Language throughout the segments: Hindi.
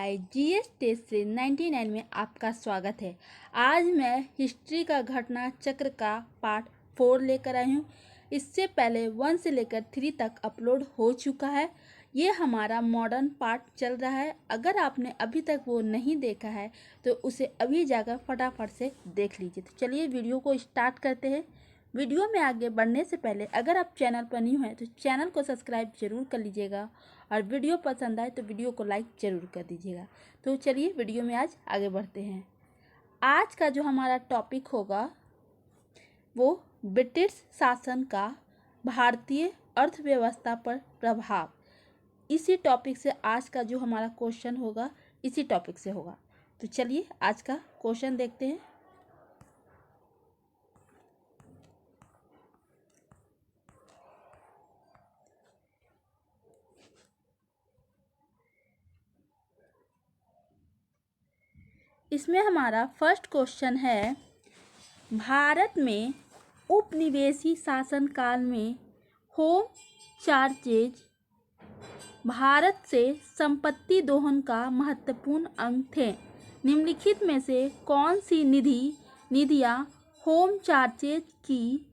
जीएस टेस्ट सीरीज 99 में आपका स्वागत है। आज मैं हिस्ट्री का घटना चक्र का पार्ट 4 लेकर आई हूँ। इससे पहले 1 से लेकर 3 तक अपलोड हो चुका है। ये हमारा मॉडर्न पार्ट चल रहा है। अगर आपने अभी तक वो नहीं देखा है तो उसे अभी जाकर फटाफट से देख लीजिए। तो चलिए वीडियो को स्टार्ट करते हैं। वीडियो में आगे बढ़ने से पहले अगर आप चैनल पर न्यू हैं तो चैनल को सब्सक्राइब जरूर कर लीजिएगा और वीडियो पसंद आए तो वीडियो को लाइक जरूर कर दीजिएगा। तो चलिए वीडियो में आज आगे बढ़ते हैं। आज का जो हमारा टॉपिक होगा वो ब्रिटिश शासन का भारतीय अर्थव्यवस्था पर प्रभाव। इसी टॉपिक से आज का जो हमारा क्वेश्चन होगा इसी टॉपिक से होगा। तो चलिए आज का क्वेश्चन देखते हैं। इसमें हमारा फर्स्ट क्वेश्चन है, भारत में उपनिवेशी शासनकाल में होम चार्जेज भारत से संपत्ति दोहन का महत्वपूर्ण अंग थे। निम्नलिखित में से कौन सी निधियां होम चार्जेज की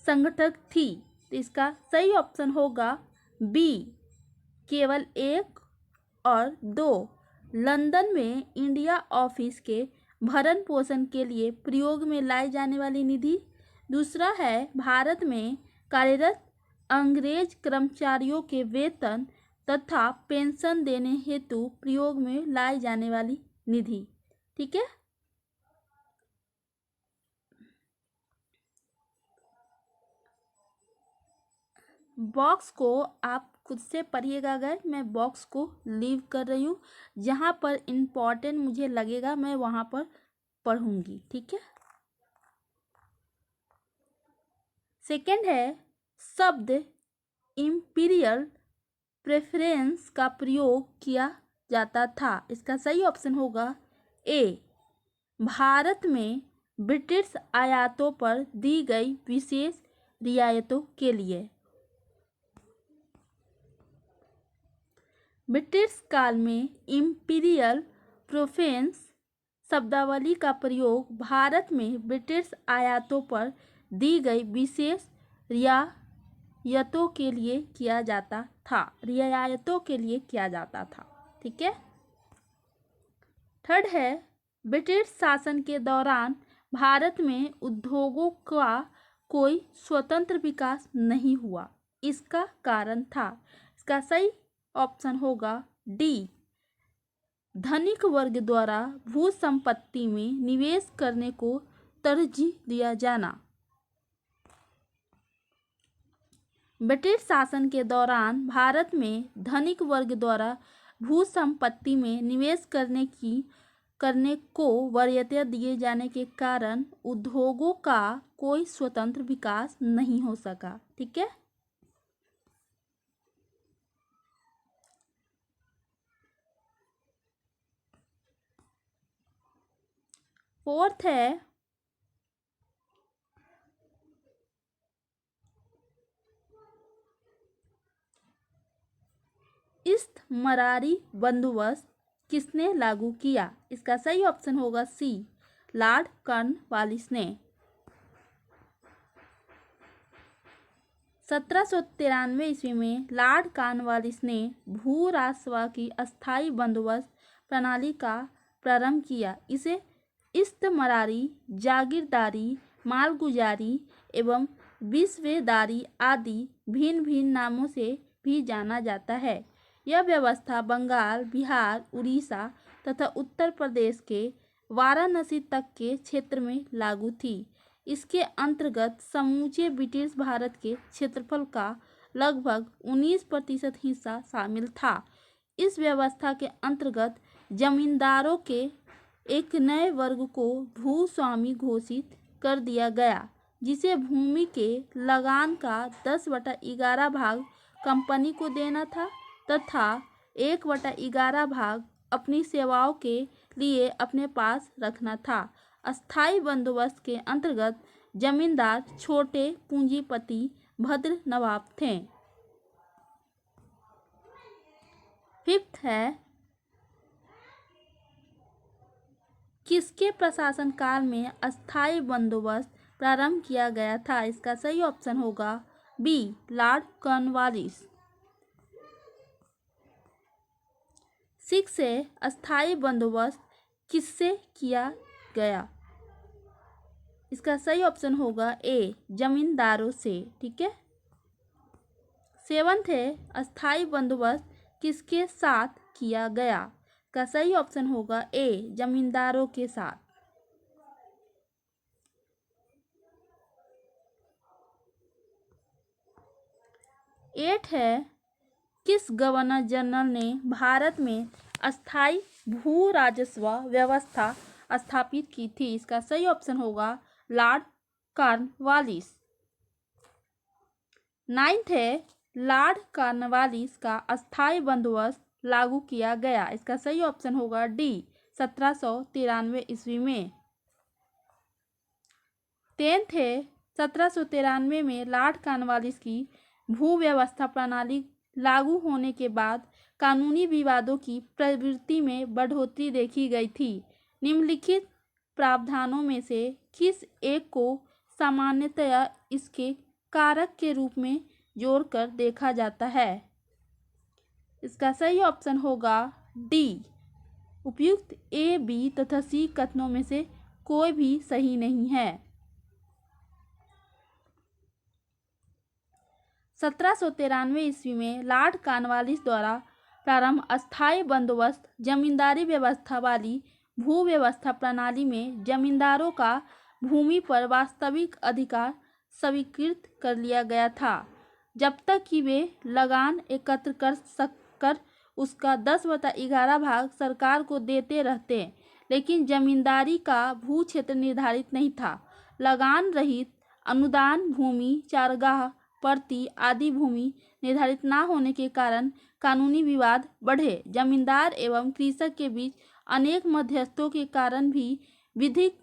संगठक थी? तो इसका सही ऑप्शन होगा बी, केवल 1 और 2 लंदन में इंडिया ऑफिस के भरण पोषण के लिए प्रयोग में लाई जाने वाली निधि। दूसरा है भारत में कार्यरत अंग्रेज कर्मचारियों के वेतन तथा पेंशन देने हेतु प्रयोग में लाई जाने वाली निधि। ठीक है, बॉक्स को आप खुद से पढ़िएगा। अगर मैं बॉक्स को लीव कर रही हूँ, जहाँ पर इम्पोर्टेंट मुझे लगेगा मैं वहाँ पर पढ़ूंगी। ठीक है। सेकंड है, शब्द इंपीरियल प्रेफरेंस का प्रयोग किया जाता था। इसका सही ऑप्शन होगा ए, भारत में ब्रिटिश आयातों पर दी गई विशेष रियायतों के लिए। ब्रिटिश काल में इंपीरियल प्रेफरेंस शब्दावली का प्रयोग भारत में ब्रिटिश आयातों पर दी गई विशेष रियायतों के लिए किया जाता था। ठीक है। थर्ड है, ब्रिटिश शासन के दौरान भारत में उद्योगों का कोई स्वतंत्र विकास नहीं हुआ। इसका कारण था? इसका सही ऑप्शन होगा डी, धनिक वर्ग द्वारा भू संपत्ति में निवेश करने को तरजीह दिया जाना। ब्रिटिश शासन के दौरान भारत में धनिक वर्ग द्वारा भू संपत्ति में निवेश करने को वरीयता दिए जाने के कारण उद्योगों का कोई स्वतंत्र विकास नहीं हो सका। ठीक है। फोर्थ है, इस्तमरारी बंदोबस्त किसने लागू किया? इसका सही ऑप्शन होगा सी, लॉर्ड कॉर्नवालिस ने। 1793 ईस्वी में लॉर्ड कॉर्नवालिस ने भू राजस्व की अस्थायी बंदोबस्त प्रणाली का प्रारंभ किया। इसे इस्तमरारी, जागीरदारी, मालगुजारी एवं विस्वेदारी आदि भिन्न भिन्न नामों से भी जाना जाता है। यह व्यवस्था बंगाल, बिहार, उड़ीसा तथा उत्तर प्रदेश के वाराणसी तक के क्षेत्र में लागू थी। इसके अंतर्गत समूचे ब्रिटिश भारत के क्षेत्रफल का लगभग 19% हिस्सा शामिल था। इस व्यवस्था के अंतर्गत जमींदारों के एक नए वर्ग को भूस्वामी घोषित कर दिया गया, जिसे भूमि के लगान का 10/11 भाग कंपनी को देना था तथा 1/11 भाग अपनी सेवाओं के लिए अपने पास रखना था। अस्थायी बंदोबस्त के अंतर्गत जमींदार छोटे पूंजीपति भद्र नवाब थे। फिफ्थ है, किसके प्रशासन काल में अस्थायी बंदोबस्त प्रारंभ किया गया था? इसका सही ऑप्शन होगा बी, लॉर्ड कॉर्नवालिस। 6 है, अस्थायी बंदोबस्त किससे किया गया? इसका सही ऑप्शन होगा ए, जमींदारों से। ठीक है। 7 है, अस्थायी बंदोबस्त किसके साथ किया गया? का सही ऑप्शन होगा ए, जमींदारों के साथ। 8 है, किस गवर्नर जनरल ने भारत में अस्थायी भू राजस्व व्यवस्था स्थापित की थी? इसका सही ऑप्शन होगा लॉर्ड कॉर्नवालिस। 9 है, लॉर्ड कॉर्नवालिस का अस्थायी बंदोबस्त लागू किया गया। इसका सही ऑप्शन होगा डी, 1793 ईस्वी में। 10 है, 1793 में लॉर्ड कॉर्नवालिस की भू व्यवस्था प्रणाली लागू होने के बाद कानूनी विवादों की प्रवृत्ति में बढ़ोतरी देखी गई थी। निम्नलिखित प्रावधानों में से किस एक को सामान्यतया इसके कारक के रूप में जोड़कर देखा जाता है? इसका सही ऑप्शन होगा डी। उपयुक्त ए, बी तथा सी कथनों में से कोई भी सही नहीं है। 1793 ईस्वी में लॉर्ड कॉर्नवालिस द्वारा प्रारंभ अस्थायी बंदोबस्त जमींदारी व्यवस्था वाली भू व्यवस्था प्रणाली में जमींदारों का भूमि पर वास्तविक अधिकार स्वीकृत कर लिया गया था, जब तक कि वे लगान एकत्र कर उसका 10/11 भाग सरकार को देते रहते। लेकिन जमींदारी का भू क्षेत्र निर्धारित नहीं था। लगान रहित अनुदान भूमि, चारगाह, प्रति आदि भूमि निर्धारित न होने के कारण कानूनी विवाद बढ़े। जमींदार एवं कृषक के बीच अनेक मध्यस्थों के कारण भी विधिक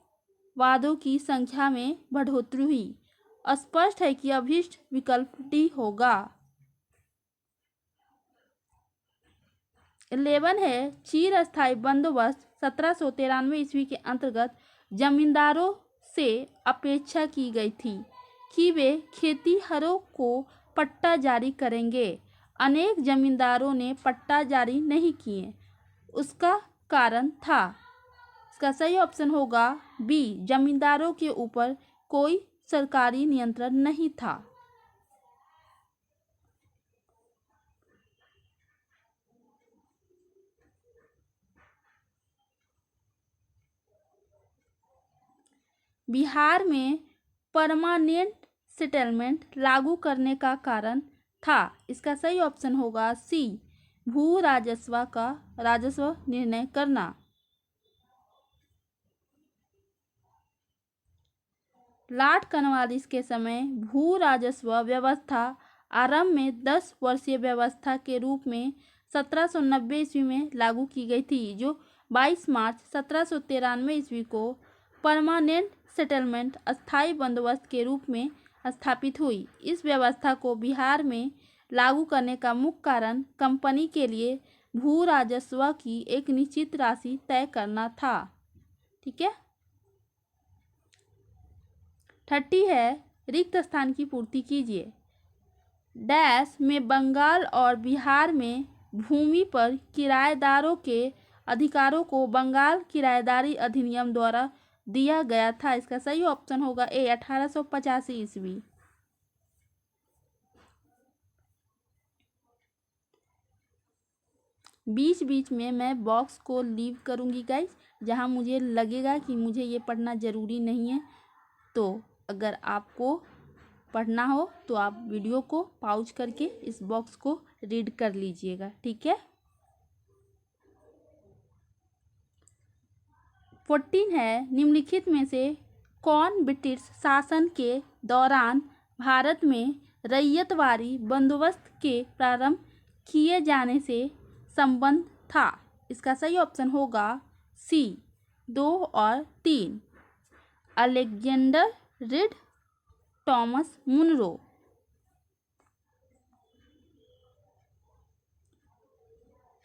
वादों की संख्या में बढ़ोतरी हुई। स्पष्ट है कि अभीष्ट विकल्प डी होगा। 11 है, चिरस्थायी बंदोबस्त 1793 ईस्वी के अंतर्गत जमींदारों से अपेक्षा की गई थी कि वे खेतीहरों को पट्टा जारी करेंगे। अनेक जमींदारों ने पट्टा जारी नहीं किए। उसका कारण था, इसका सही ऑप्शन होगा बी, जमींदारों के ऊपर कोई सरकारी नियंत्रण नहीं था। बिहार में परमानेंट सेटलमेंट लागू करने का कारण था। इसका सही ऑप्शन होगा सी, भू राजस्व निर्णय करना। लॉर्ड कॉर्नवालिस के समय भू राजस्व व्यवस्था आरंभ में 10 वर्षीय व्यवस्था के रूप में 1790 ईस्वी में लागू की गई थी, जो 22 मार्च 1793 ईस्वी को परमानेंट सेटलमेंट अस्थायी बंदोबस्त के रूप में स्थापित हुई। इस व्यवस्था को बिहार में लागू करने का मुख्य कारण कंपनी के लिए भू राजस्व की एक निश्चित राशि तय करना था। ठीक है। 30 है, रिक्त स्थान की पूर्ति कीजिए। डैश में बंगाल और बिहार में भूमि पर किराएदारों के अधिकारों को बंगाल किराएदारी अधिनियम द्वारा दिया गया था। इसका सही ऑप्शन होगा ए, 1885 ईस्वी। बीच बीच में मैं बॉक्स को लीव करूंगी गाइस, जहां मुझे लगेगा कि मुझे ये पढ़ना ज़रूरी नहीं है। तो अगर आपको पढ़ना हो तो आप वीडियो को पॉज करके इस बॉक्स को रीड कर लीजिएगा। ठीक है। 14 है, निम्नलिखित में से कौन ब्रिटिश शासन के दौरान भारत में रैयतवारी बंदोबस्त के प्रारंभ किए जाने से संबंध था? इसका सही ऑप्शन होगा सी, 2 और 3। Alexander read, Thomas Munro.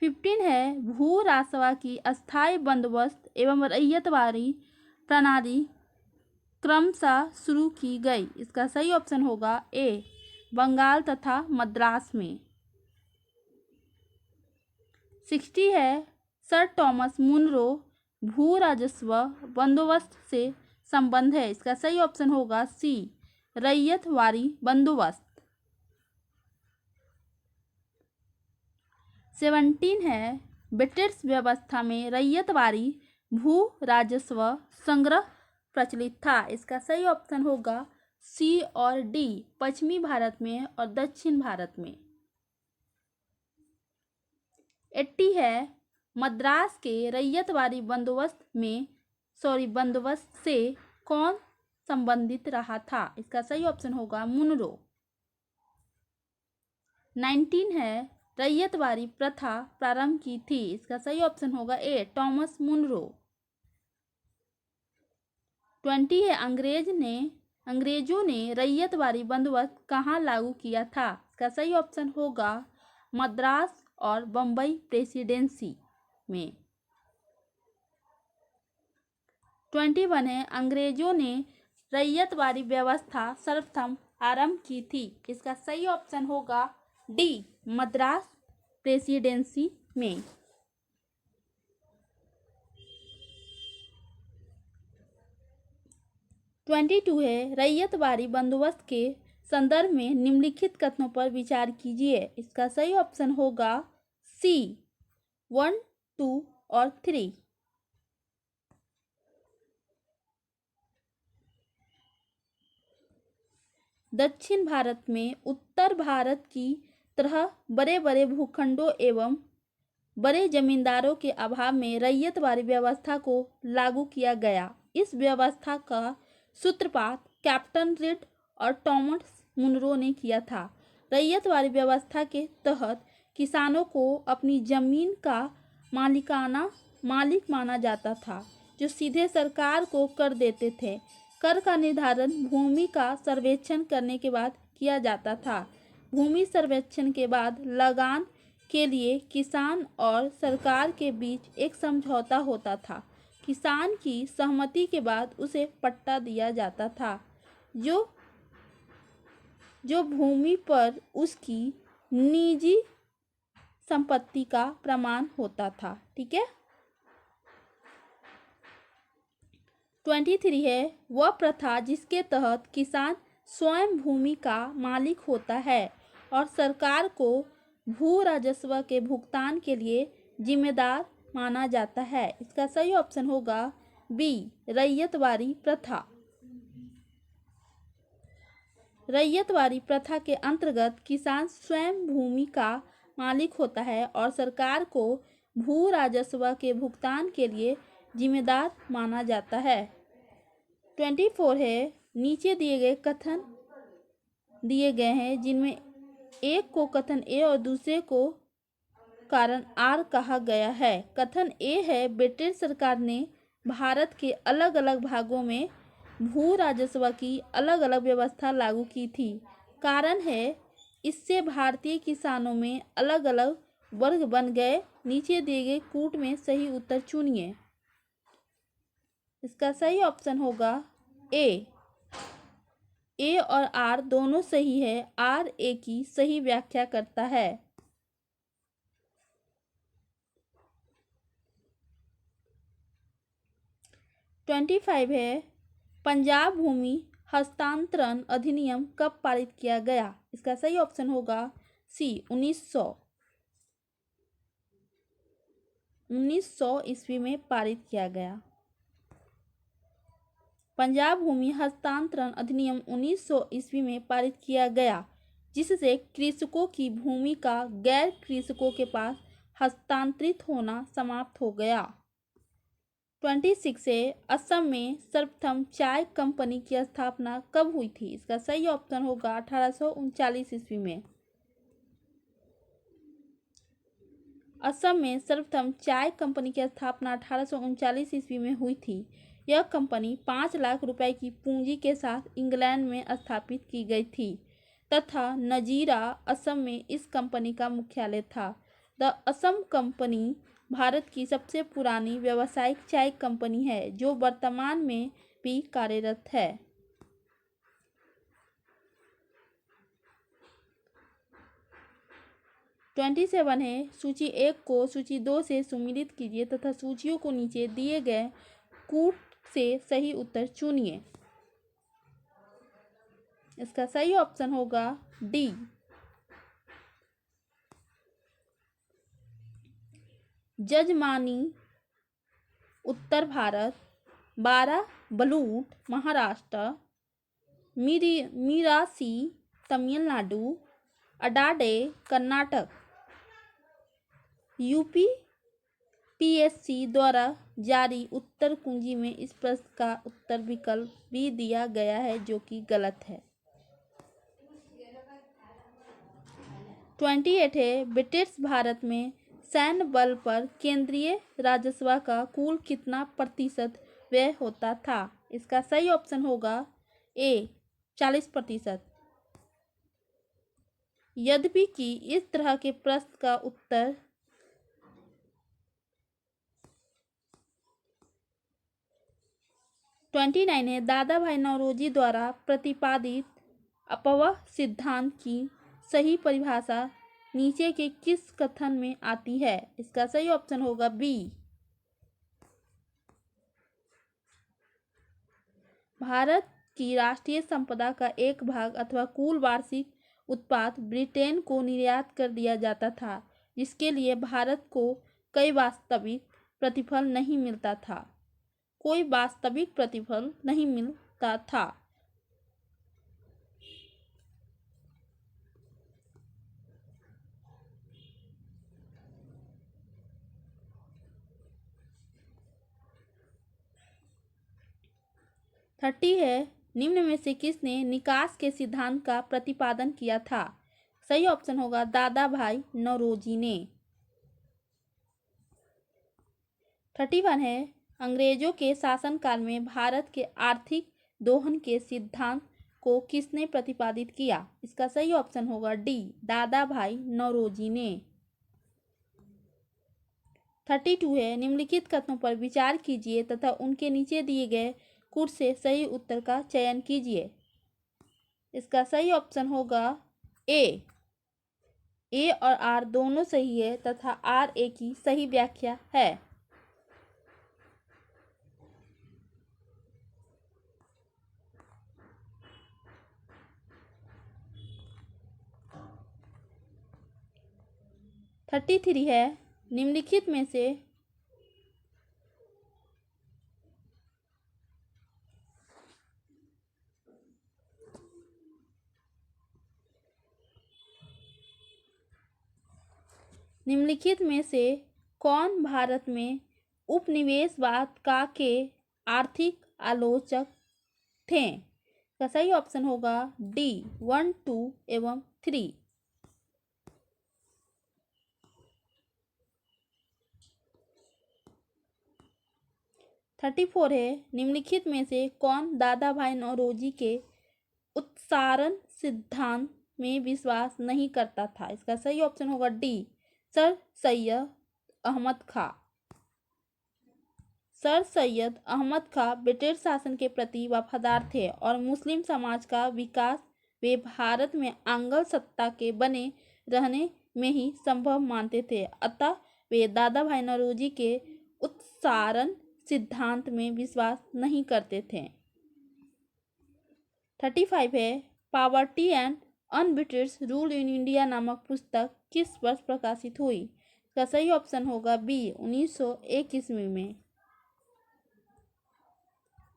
15 है भू राजस्व की अस्थायी बंदोबस्त एवं रैयतवारी प्रणाली क्रमशः शुरू की गई। इसका सही ऑप्शन होगा ए, बंगाल तथा मद्रास में। 60 है सर टॉमस मुनरो भू राजस्व बंदोबस्त से संबंध है। इसका सही ऑप्शन होगा सी, रैयतवारी बंदोबस्त। 17 है ब्रिटिश व्यवस्था में रैयतवारी भू राजस्व संग्रह प्रचलित था। इसका सही ऑप्शन होगा सी और डी, पश्चिमी भारत में और दक्षिण भारत में। 80 है मद्रास के रैयतवारी बंदोबस्त से कौन संबंधित रहा था। इसका सही ऑप्शन होगा मुनरो। 19 है रैयतवारी प्रथा प्रारंभ की थी। इसका सही ऑप्शन होगा ए, टॉमस मुनरो। 20 है अंग्रेजों ने रैयतवारी बंदोबस्त कहाँ लागू किया था। इसका सही ऑप्शन होगा मद्रास और बम्बई प्रेसिडेंसी में। 21 है अंग्रेजों ने रैयतवारी व्यवस्था सर्वप्रथम आरंभ की थी। इसका सही ऑप्शन होगा डी, मद्रास प्रेसिडेंसी में। 22 है रैयतवारी बंदोबस्त के संदर्भ में निम्नलिखित कथनों पर विचार कीजिए। इसका सही ऑप्शन होगा सी, 1, 2 और 3। दक्षिण भारत में उत्तर भारत की तरह बड़े बड़े भूखंडों एवं बड़े जमींदारों के अभाव में रैयतवारी व्यवस्था को लागू किया गया। इस व्यवस्था का सूत्रपात कैप्टन रीड और टॉमस मुनरो ने किया था। रैयतवारी व्यवस्था के तहत किसानों को अपनी जमीन का मालिक माना जाता था, जो सीधे सरकार को कर देते थे। कर का निर्धारण भूमि का सर्वेक्षण करने के बाद किया जाता था। भूमि सर्वेक्षण के बाद लगान के लिए किसान और सरकार के बीच एक समझौता होता था। किसान की सहमति के बाद उसे पट्टा दिया जाता था, जो भूमि पर उसकी निजी संपत्ति का प्रमाण होता था। ठीक है। 23 है वह प्रथा जिसके तहत किसान स्वयं भूमि का मालिक होता है और सरकार को भू राजस्व के भुगतान के लिए जिम्मेदार माना जाता है। इसका सही ऑप्शन होगा बी, रैयतवारी प्रथा। रैयतवारी प्रथा के अंतर्गत किसान स्वयं भूमि का मालिक होता है और सरकार को भू राजस्व के भुगतान के लिए जिम्मेदार माना जाता है। 24 है नीचे दिए गए कथन दिए गए हैं, जिनमें एक को कथन ए और दूसरे को कारण आर कहा गया है। कथन ए है ब्रिटिश सरकार ने भारत के अलग अलग भागों में भू राजस्व की अलग अलग व्यवस्था लागू की थी। कारण है इससे भारतीय किसानों में अलग अलग वर्ग बन गए। नीचे दिए गए कूट में सही उत्तर चुनिए। इसका सही ऑप्शन होगा ए और आर दोनों सही है। आर ए की सही व्याख्या करता है। 25 है पंजाब भूमि हस्तांतरण अधिनियम कब पारित किया गया। इसका सही ऑप्शन होगा सी, 1900 ईस्वी में पारित किया गया। पंजाब भूमि हस्तांतरण अधिनियम 1900 ईस्वी में पारित किया गया, जिससे कृषकों की भूमि का गैर कृषकों के पास हस्तांतरित होना समाप्त हो गया। 26 से असम में सर्वप्रथम चाय कंपनी की स्थापना कब हुई थी। इसका सही ऑप्शन होगा 1839 ईस्वी में। असम में सर्वप्रथम चाय कंपनी की स्थापना 1839 ईस्वी में हुई थी। यह कंपनी 5 लाख रुपए की पूंजी के साथ इंग्लैंड में स्थापित की गई थी तथा नजीरा असम में इस कंपनी का मुख्यालय था। द असम कंपनी भारत की सबसे पुरानी व्यावसायिक चाय कंपनी है जो वर्तमान में भी कार्यरत है। 27 है, सूची 1 को सूची 2 से सुमेलित कीजिए तथा सूचियों को नीचे दिए गए कूट से सही उत्तर चुनिए। इसका सही ऑप्शन होगा डी। जजमानी उत्तर भारत, बाराबलूट महाराष्ट्र, मीरासी तमिलनाडु, अडाडे कर्नाटक। यूपीपीएससी द्वारा जारी उत्तर कुंजी में इस प्रश्न का उत्तर विकल्प भी दिया गया है जो कि गलत है। 28 है, ब्रिटिश भारत में सैन्य बल पर केंद्रीय राजस्व का कुल कितना प्रतिशत व्यय होता था। इसका सही ऑप्शन होगा ए 40%। यद्यपि कि इस तरह के प्रश्न का उत्तर 29 है, दादा भाई नौरोजी द्वारा प्रतिपादित अपव्यय सिद्धांत की सही परिभाषा नीचे के किस कथन में आती है। इसका सही ऑप्शन होगा बी। भारत की राष्ट्रीय संपदा का एक भाग अथवा कुल वार्षिक उत्पाद ब्रिटेन को निर्यात कर दिया जाता था, जिसके लिए भारत को कोई वास्तविक प्रतिफल नहीं मिलता था। 30 है, निम्न में से किसने निकास के सिद्धांत का प्रतिपादन किया था। सही ऑप्शन होगा दादा भाई नौरोजी ने। 31 है, अंग्रेजों के शासनकाल में भारत के आर्थिक दोहन के सिद्धांत को किसने प्रतिपादित किया। इसका सही ऑप्शन होगा डी, दादा भाई नौरोजी ने। 32 है, निम्नलिखित कथनों पर विचार कीजिए तथा उनके नीचे दिए गए कूट से सही उत्तर का चयन कीजिए। इसका सही ऑप्शन होगा ए और आर दोनों सही है तथा आर ए की सही व्याख्या है। 33 है, निम्नलिखित में से कौन भारत में उपनिवेशवाद का के आर्थिक आलोचक थे। का सही ऑप्शन होगा डी 1, 2 एवं 3। 34 है, निम्नलिखित में से कौन दादा भाई नौरोजी के उत्सारण सिद्धांत में विश्वास नहीं करता था। इसका सही ऑप्शन होगा डी, सर सैयद अहमद खां। सर सैयद अहमद खां ब्रिटिश शासन के प्रति वफादार थे और मुस्लिम समाज का विकास वे भारत में आंग्ल सत्ता के बने रहने में ही संभव मानते थे, अतः वे दादा भाई नौरोजी के उत्सारण सिद्धांत में विश्वास नहीं करते थे। 35 है, poverty and un-British rule in India नामक पुस्तक किस वर्ष प्रकाशित हुई। इसका सही ऑप्शन होगा बी 1901 ईस्वी में।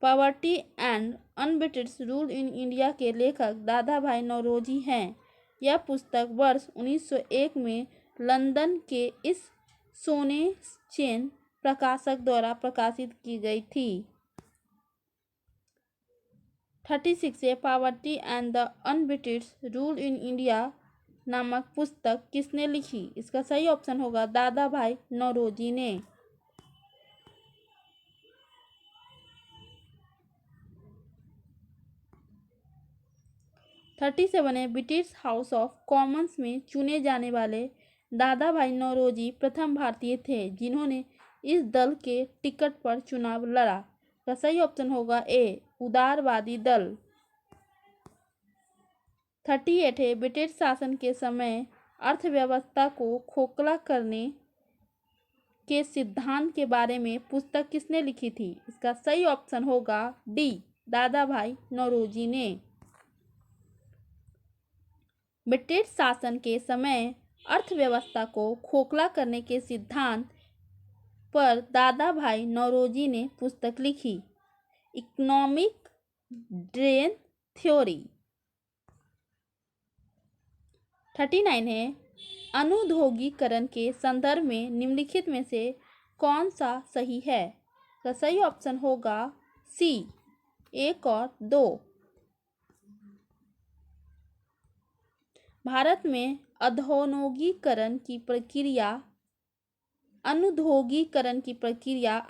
Poverty and un-British rule in India के लेखक दादा भाई नौरोजी हैं। यह पुस्तक वर्ष 1901 में लंदन के इस सोनेचेन प्रकाशक द्वारा प्रकाशित की गई थी। 36 है, poverty and the un-British rule in India नामक पुस्तक किसने लिखी। इसका सही ऑप्शन होगा दादा भाई नौरोजी ने। 37 है, ब्रिटिश हाउस ऑफ कॉमन्स में चुने जाने वाले दादा भाई नौरोजी प्रथम भारतीय थे जिन्होंने इस दल के टिकट पर चुनाव लड़ा। का सही ऑप्शन होगा ए उदारवादी दल। 38 है, ब्रिटिश शासन के समय अर्थव्यवस्था को खोखला करने के सिद्धांत के बारे में पुस्तक किसने लिखी थी? इसका सही ऑप्शन होगा डी दादा भाई नौरोजी ने। ब्रिटिश शासन के समय अर्थव्यवस्था को खोखला करने के सिद्धांत पर दादा भाई नौरोजी ने पुस्तक लिखी, इकोनॉमिक ड्रेन थ्योरी। 39 है, अनुद्योगीकरण के संदर्भ में निम्नलिखित में से कौन सा सही है? तो सही ऑप्शन होगा सी 1 और 2। भारत में अनुद्योगीकरण की प्रक्रिया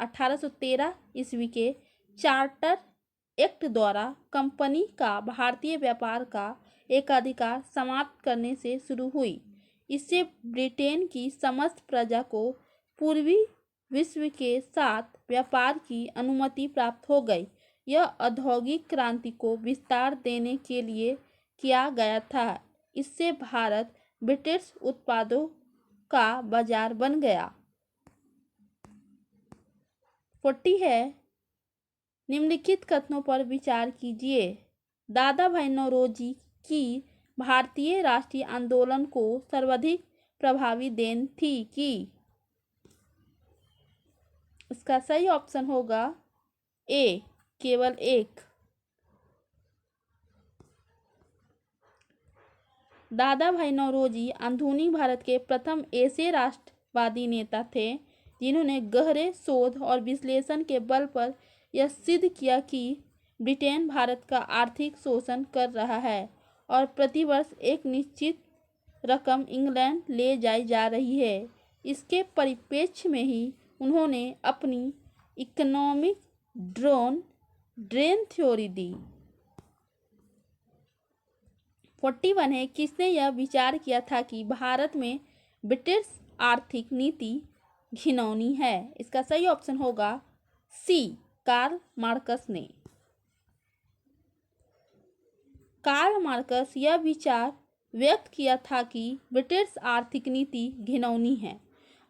1813 ईस्वी के चार्टर एक्ट द्वारा कंपनी का भारतीय व्यापार का एकाधिकार समाप्त करने से शुरू हुई। इससे ब्रिटेन की समस्त प्रजा को पूर्वी विश्व के साथ व्यापार की अनुमति प्राप्त हो गई। यह औद्योगिक क्रांति को विस्तार देने के लिए किया गया था। इससे भारत ब्रिटिश उत्पादों का बाजार बन गया। 40 है, निम्नलिखित कथनों पर विचार कीजिए। दादा भाई नौरोजी की भारतीय राष्ट्रीय आंदोलन को सर्वाधिक प्रभावी देन थी कि? इसका सही ऑप्शन होगा ए केवल एक। दादा भाई नौरोजी आधुनिक भारत के प्रथम ऐसे राष्ट्रवादी नेता थे जिन्होंने गहरे शोध और विश्लेषण के बल पर यह सिद्ध किया कि ब्रिटेन भारत का आर्थिक शोषण कर रहा है और प्रतिवर्ष एक निश्चित रकम इंग्लैंड ले जाई जा रही है। इसके परिप्रेक्ष्य में ही उन्होंने अपनी इकोनॉमिक ड्रेन थ्योरी दी। 41 है, किसने यह विचार किया था कि भारत में ब्रिटिश आर्थिक नीति घिनौनी है? इसका सही ऑप्शन होगा सी कार्ल मार्कस ने। कार्ल मार्कस यह विचार व्यक्त किया था कि ब्रिटिश आर्थिक नीति घिनौनी है।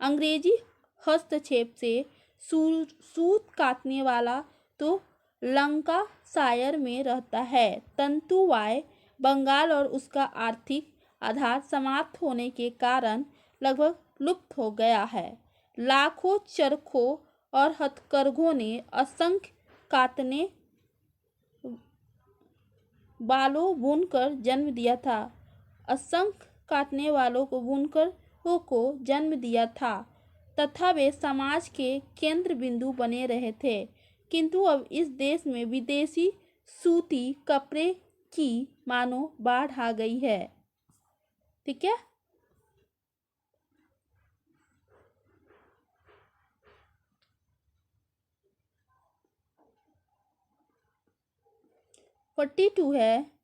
अंग्रेजी हस्तक्षेप से सूत काटने वाला तो लंकाशायर में रहता है। तंतुवाय बंगाल और उसका आर्थिक आधार समाप्त होने के कारण लगभग लुप्त हो गया है। लाखों चरखों और हथकरघों ने असंख्य काटने वालों बुनकर जन्म दिया था। असंख्य काटने वालों को बुनकरों को जन्म दिया था तथा वे समाज के केंद्र बिंदु बने रहे थे। किंतु अब इस देश में विदेशी सूती कपड़े की मानो बाढ़ आ गई है। ठीक है, है 42 है,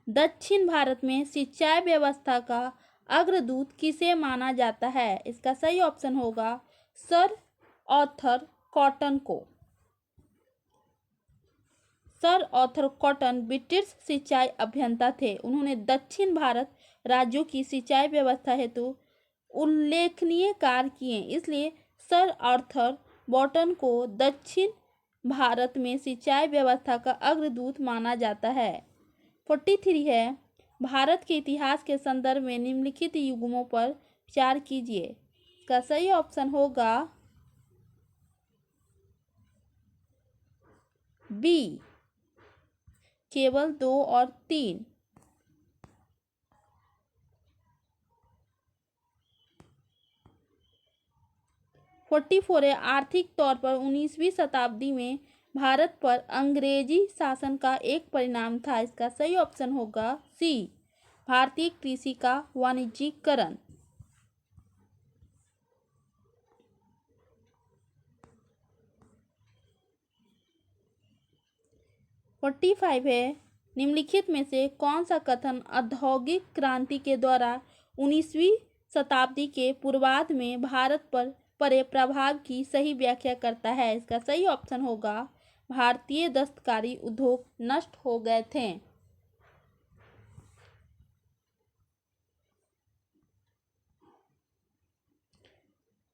दक्षिण भारत में सिंचाई व्यवस्था का अग्रदूत किसे माना जाता है? इसका सही ऑप्शन होगा सर आर्थर कॉटन को। सर आर्थर कॉटन ब्रिटिश सिंचाई अभियंता थे। उन्होंने दक्षिण भारत राज्यों की सिंचाई व्यवस्था हेतु उल्लेखनीय कार्य किए, इसलिए सर आर्थर कॉटन को दक्षिण भारत में सिंचाई व्यवस्था का अग्रदूत माना जाता है। 43 है, भारत के इतिहास के संदर्भ में निम्नलिखित युग्मों पर विचार कीजिए। इसका सही ऑप्शन होगा बी केवल 2 और 3। 44 है, आर्थिक तौर पर 19वीं शताब्दी में भारत पर अंग्रेजी शासन का एक परिणाम था। इसका सही ऑप्शन होगा सी भारतीय कृषि का वाणिज्यीकरण। 45 है, निम्नलिखित में से कौन सा कथन औद्योगिक क्रांति के द्वारा 19वीं शताब्दी के पूर्वार्ध में भारत पर पड़े प्रभाव की सही व्याख्या करता है? इसका सही ऑप्शन होगा भारतीय दस्तकारी उद्योग नष्ट हो गए थे।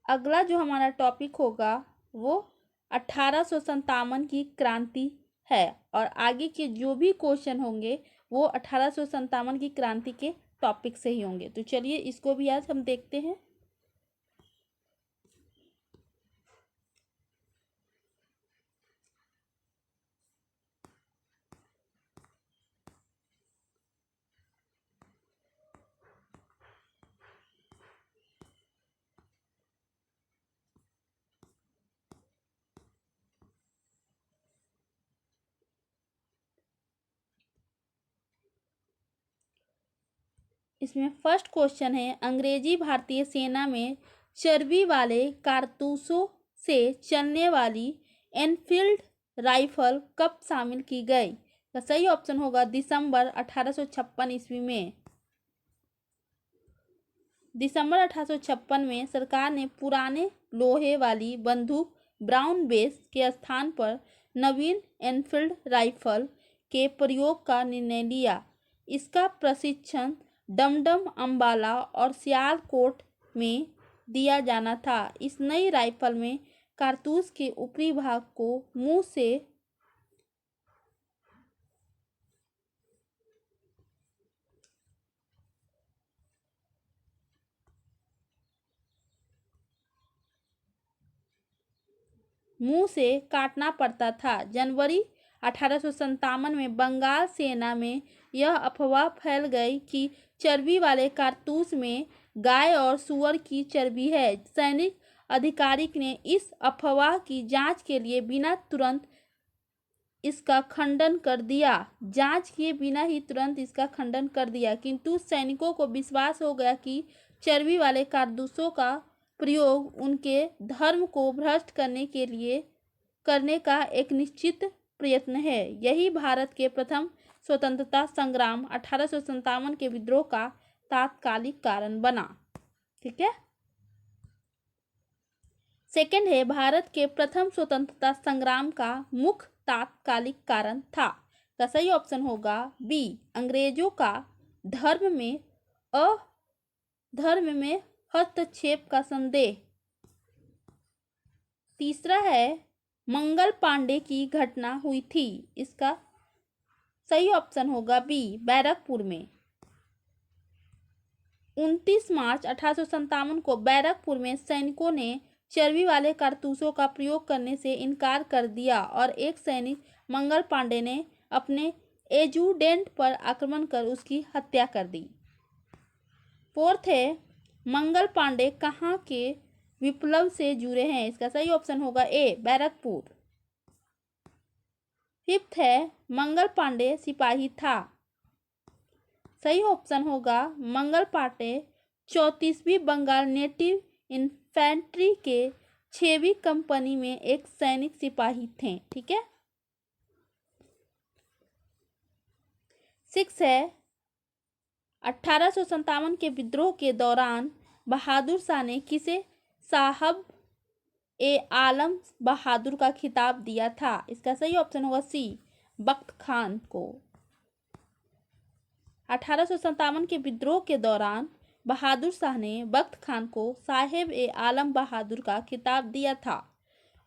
अगला जो हमारा टॉपिक होगा वो 1857 की क्रांति है और आगे के जो भी क्वेश्चन होंगे वो 1857 की क्रांति के टॉपिक से ही होंगे। तो चलिए इसको भी आज हम देखते हैं। इसमें फर्स्ट क्वेश्चन है, अंग्रेजी भारतीय सेना में चर्बी वाले कारतूसों से चलने वाली एनफील्ड राइफल कब शामिल की गई? तो सही ऑप्शन होगा दिसंबर 1856 ईस्वी में। दिसंबर 1856 में सरकार ने पुराने लोहे वाली बंदूक ब्राउन बेस के स्थान पर नवीन एनफील्ड राइफल के प्रयोग का निर्णय लिया। इसका प्रशिक्षण डमडम, अंबाला और सियालकोट में दिया जाना था। इस नई राइफल में कारतूस के ऊपरी भाग को मुंह से काटना पड़ता था। जनवरी 1857 में बंगाल सेना में यह अफवाह फैल गई कि चर्बी वाले कारतूस में गाय और सुअर की चर्बी है। सैनिक अधिकारी ने इस अफवाह की जांच के लिए बिना तुरंत इसका खंडन कर दिया। जांच किए बिना ही तुरंत इसका खंडन कर दिया, किंतु सैनिकों को विश्वास हो गया कि चर्बी वाले कारतूसों का प्रयोग उनके धर्म को भ्रष्ट करने का एक निश्चित प्रयत्न है। यही भारत के प्रथम स्वतंत्रता संग्राम 1857 के विद्रोह का तात्कालिक कारण बना। ठीक है। सेकंड है, भारत के प्रथम स्वतंत्रता संग्राम का मुख्य तात्कालिक कारण था। तो सही ऑप्शन होगा बी, अंग्रेजों का धर्म में हस्तक्षेप का संदेह। तीसरा है, मंगल पांडे की घटना हुई थी। इसका सही ऑप्शन होगा बी, बैरकपुर में। 29 मार्च 1857 को बैरकपुर में सैनिकों ने चर्बी वाले कारतूसों का प्रयोग करने से इनकार कर दिया और एक सैनिक मंगल पांडे ने अपने एजुटेंट पर आक्रमण कर उसकी हत्या कर दी। फोर्थ है, मंगल पांडे कहाँ के विप्लव से जुड़े हैं? इसका सही ऑप्शन होगा ए, बैरकपुर। फिफ्थ है, मंगल पांडे सिपाही था। सही ऑप्शन होगा मंगल पांडे 34वीं बंगाल नेटिव इन्फेंट्री के 6वीं कंपनी में एक सैनिक सिपाही थे। ठीक है। 6 है, 1857 के विद्रोह के दौरान बहादुर शाह ने किसे साहब ए आलम बहादुर का खिताब दिया था? इसका सही ऑप्शन होगा सी, बख्त खान को। 1857 के विद्रोह के दौरान बहादुर शाह ने बख्त खान को साहेब ए आलम बहादुर का खिताब दिया था।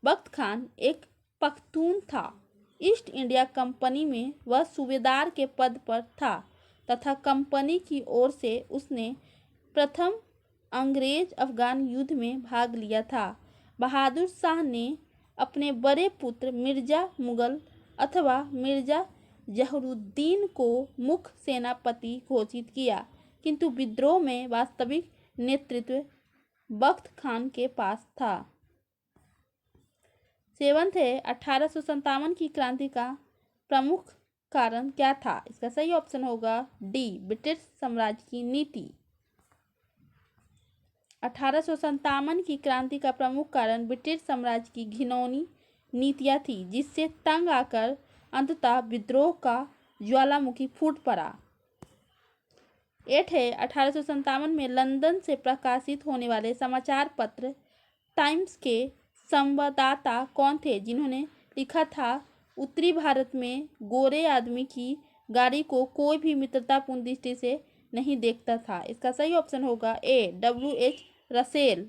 बख्त खान एक पख्तून था। ईस्ट इंडिया कंपनी में वह सूबेदार के पद पर था तथा कंपनी की ओर से उसने प्रथम अंग्रेज अफगान युद्ध में भाग लिया था। बहादुर शाह ने अपने बड़े पुत्र मिर्जा मुगल अथवा मिर्जा जहरुद्दीन को मुख्य सेनापति घोषित किया, किंतु विद्रोह में वास्तविक नेतृत्व बख्त खान के पास था। 7 है, 1857 की क्रांति का प्रमुख कारण क्या था? इसका सही ऑप्शन होगा डी, ब्रिटिश साम्राज्य की नीति। 1857 की क्रांति का प्रमुख कारण ब्रिटिश साम्राज्य की घिनौनी नीतियां थी, जिससे तंग आकर अंततः विद्रोह का ज्वालामुखी फूट पड़ा। 8 है 1857 में लंदन से प्रकाशित होने वाले समाचार पत्र टाइम्स के संवाददाता कौन थे जिन्होंने लिखा था उत्तरी भारत में गोरे आदमी की गाड़ी को कोई भी मित्रतापूर्ण दृष्टि से नहीं देखता था। इसका सही ऑप्शन होगा ए W.H. रसेल।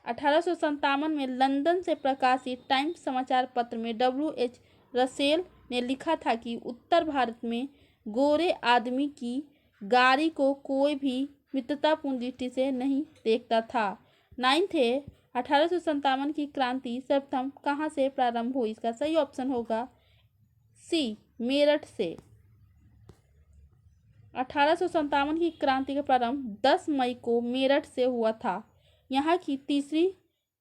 1857 में लंदन से प्रकाशित टाइम्स समाचार पत्र में W.H. रसेल ने लिखा था कि उत्तर भारत में गोरे आदमी की गाड़ी को कोई भी मित्रतापूर्ण दृष्टि से नहीं देखता था। 9 है 1857 की क्रांति सर्वप्रथम कहाँ से प्रारंभ हुई। इसका सही ऑप्शन होगा सी मेरठ से। 1857 की क्रांति का प्रारंभ 10 मई को मेरठ से हुआ था। यहाँ की 3री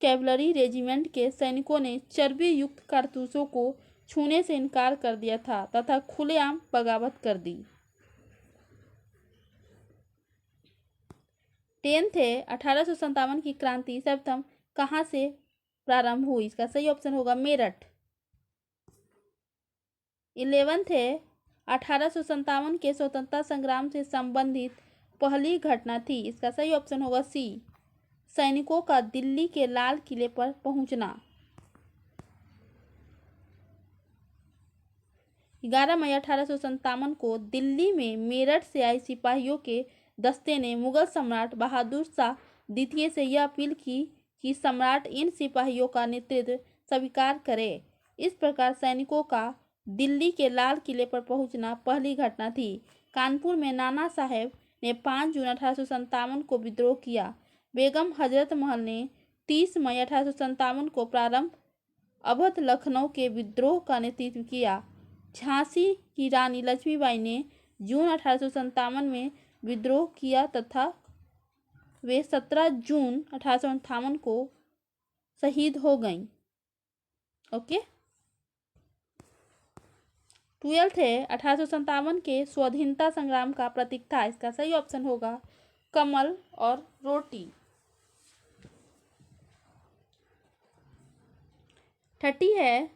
कैवलरी रेजिमेंट के सैनिकों ने चर्बी युक्त कारतूसों को छूने से इनकार कर दिया था तथा खुलेआम बगावत कर दी। 10 है 1857 की क्रांति सर्वप्रथम कहाँ से प्रारंभ हुई। इसका सही ऑप्शन होगा मेरठ। 11 है 1857 के स्वतंत्रता संग्राम से संबंधित पहली घटना थी। इसका सही ऑप्शन होगा सी सैनिकों का दिल्ली के लाल किले पर पहुंचना। 11 मई 1857 को दिल्ली में मेरठ से आए सिपाहियों के दस्ते ने मुगल सम्राट बहादुर शाह द्वितीय से यह अपील की कि सम्राट इन सिपाहियों का नेतृत्व स्वीकार करे। इस प्रकार सैनिकों का दिल्ली के लाल किले पर पहुंचना पहली घटना थी। कानपुर में नाना साहेब ने 5 जून 1857 को विद्रोह किया। बेगम हजरत महल ने 30 मई 1857 को प्रारंभ अवध लखनऊ के विद्रोह का नेतृत्व किया। झांसी की रानी लक्ष्मीबाई ने जून 1857 में विद्रोह किया तथा वे 17 जून 1858 को शहीद हो गईं। ओके। 12 है 1857 के स्वाधीनता संग्राम का प्रतीक था। इसका सही ऑप्शन होगा कमल और रोटी। 30 है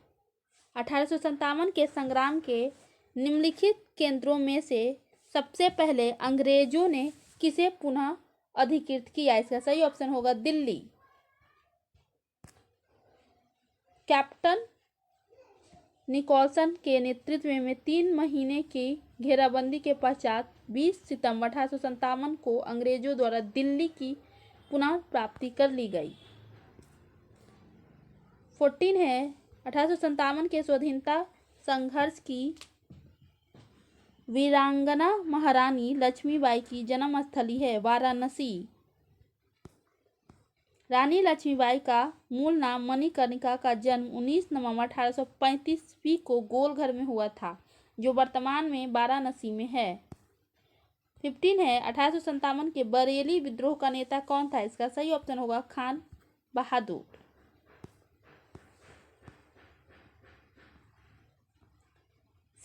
1857 के संग्राम के निम्नलिखित केंद्रों में से सबसे पहले अंग्रेजों ने किसे पुनः अधिकृत किया। इसका सही ऑप्शन होगा दिल्ली। कैप्टन निकोलसन के नेतृत्व में 3 महीने की घेराबंदी के पश्चात 20 सितंबर 1857 को अंग्रेजों द्वारा दिल्ली की पुनः प्राप्ति कर ली गई। 14 है 1857 के स्वाधीनता संघर्ष की वीरांगना महारानी लक्ष्मीबाई की जन्मस्थली है वाराणसी। रानी लक्ष्मीबाई का मूल नाम मणिकर्णिका का जन्म 19 नवंबर 1835 ईस्वी को गोलघर में हुआ था जो वर्तमान में वाराणसी में है। 15 है 1857 के बरेली विद्रोह का नेता कौन था। इसका सही ऑप्शन होगा खान बहादुर।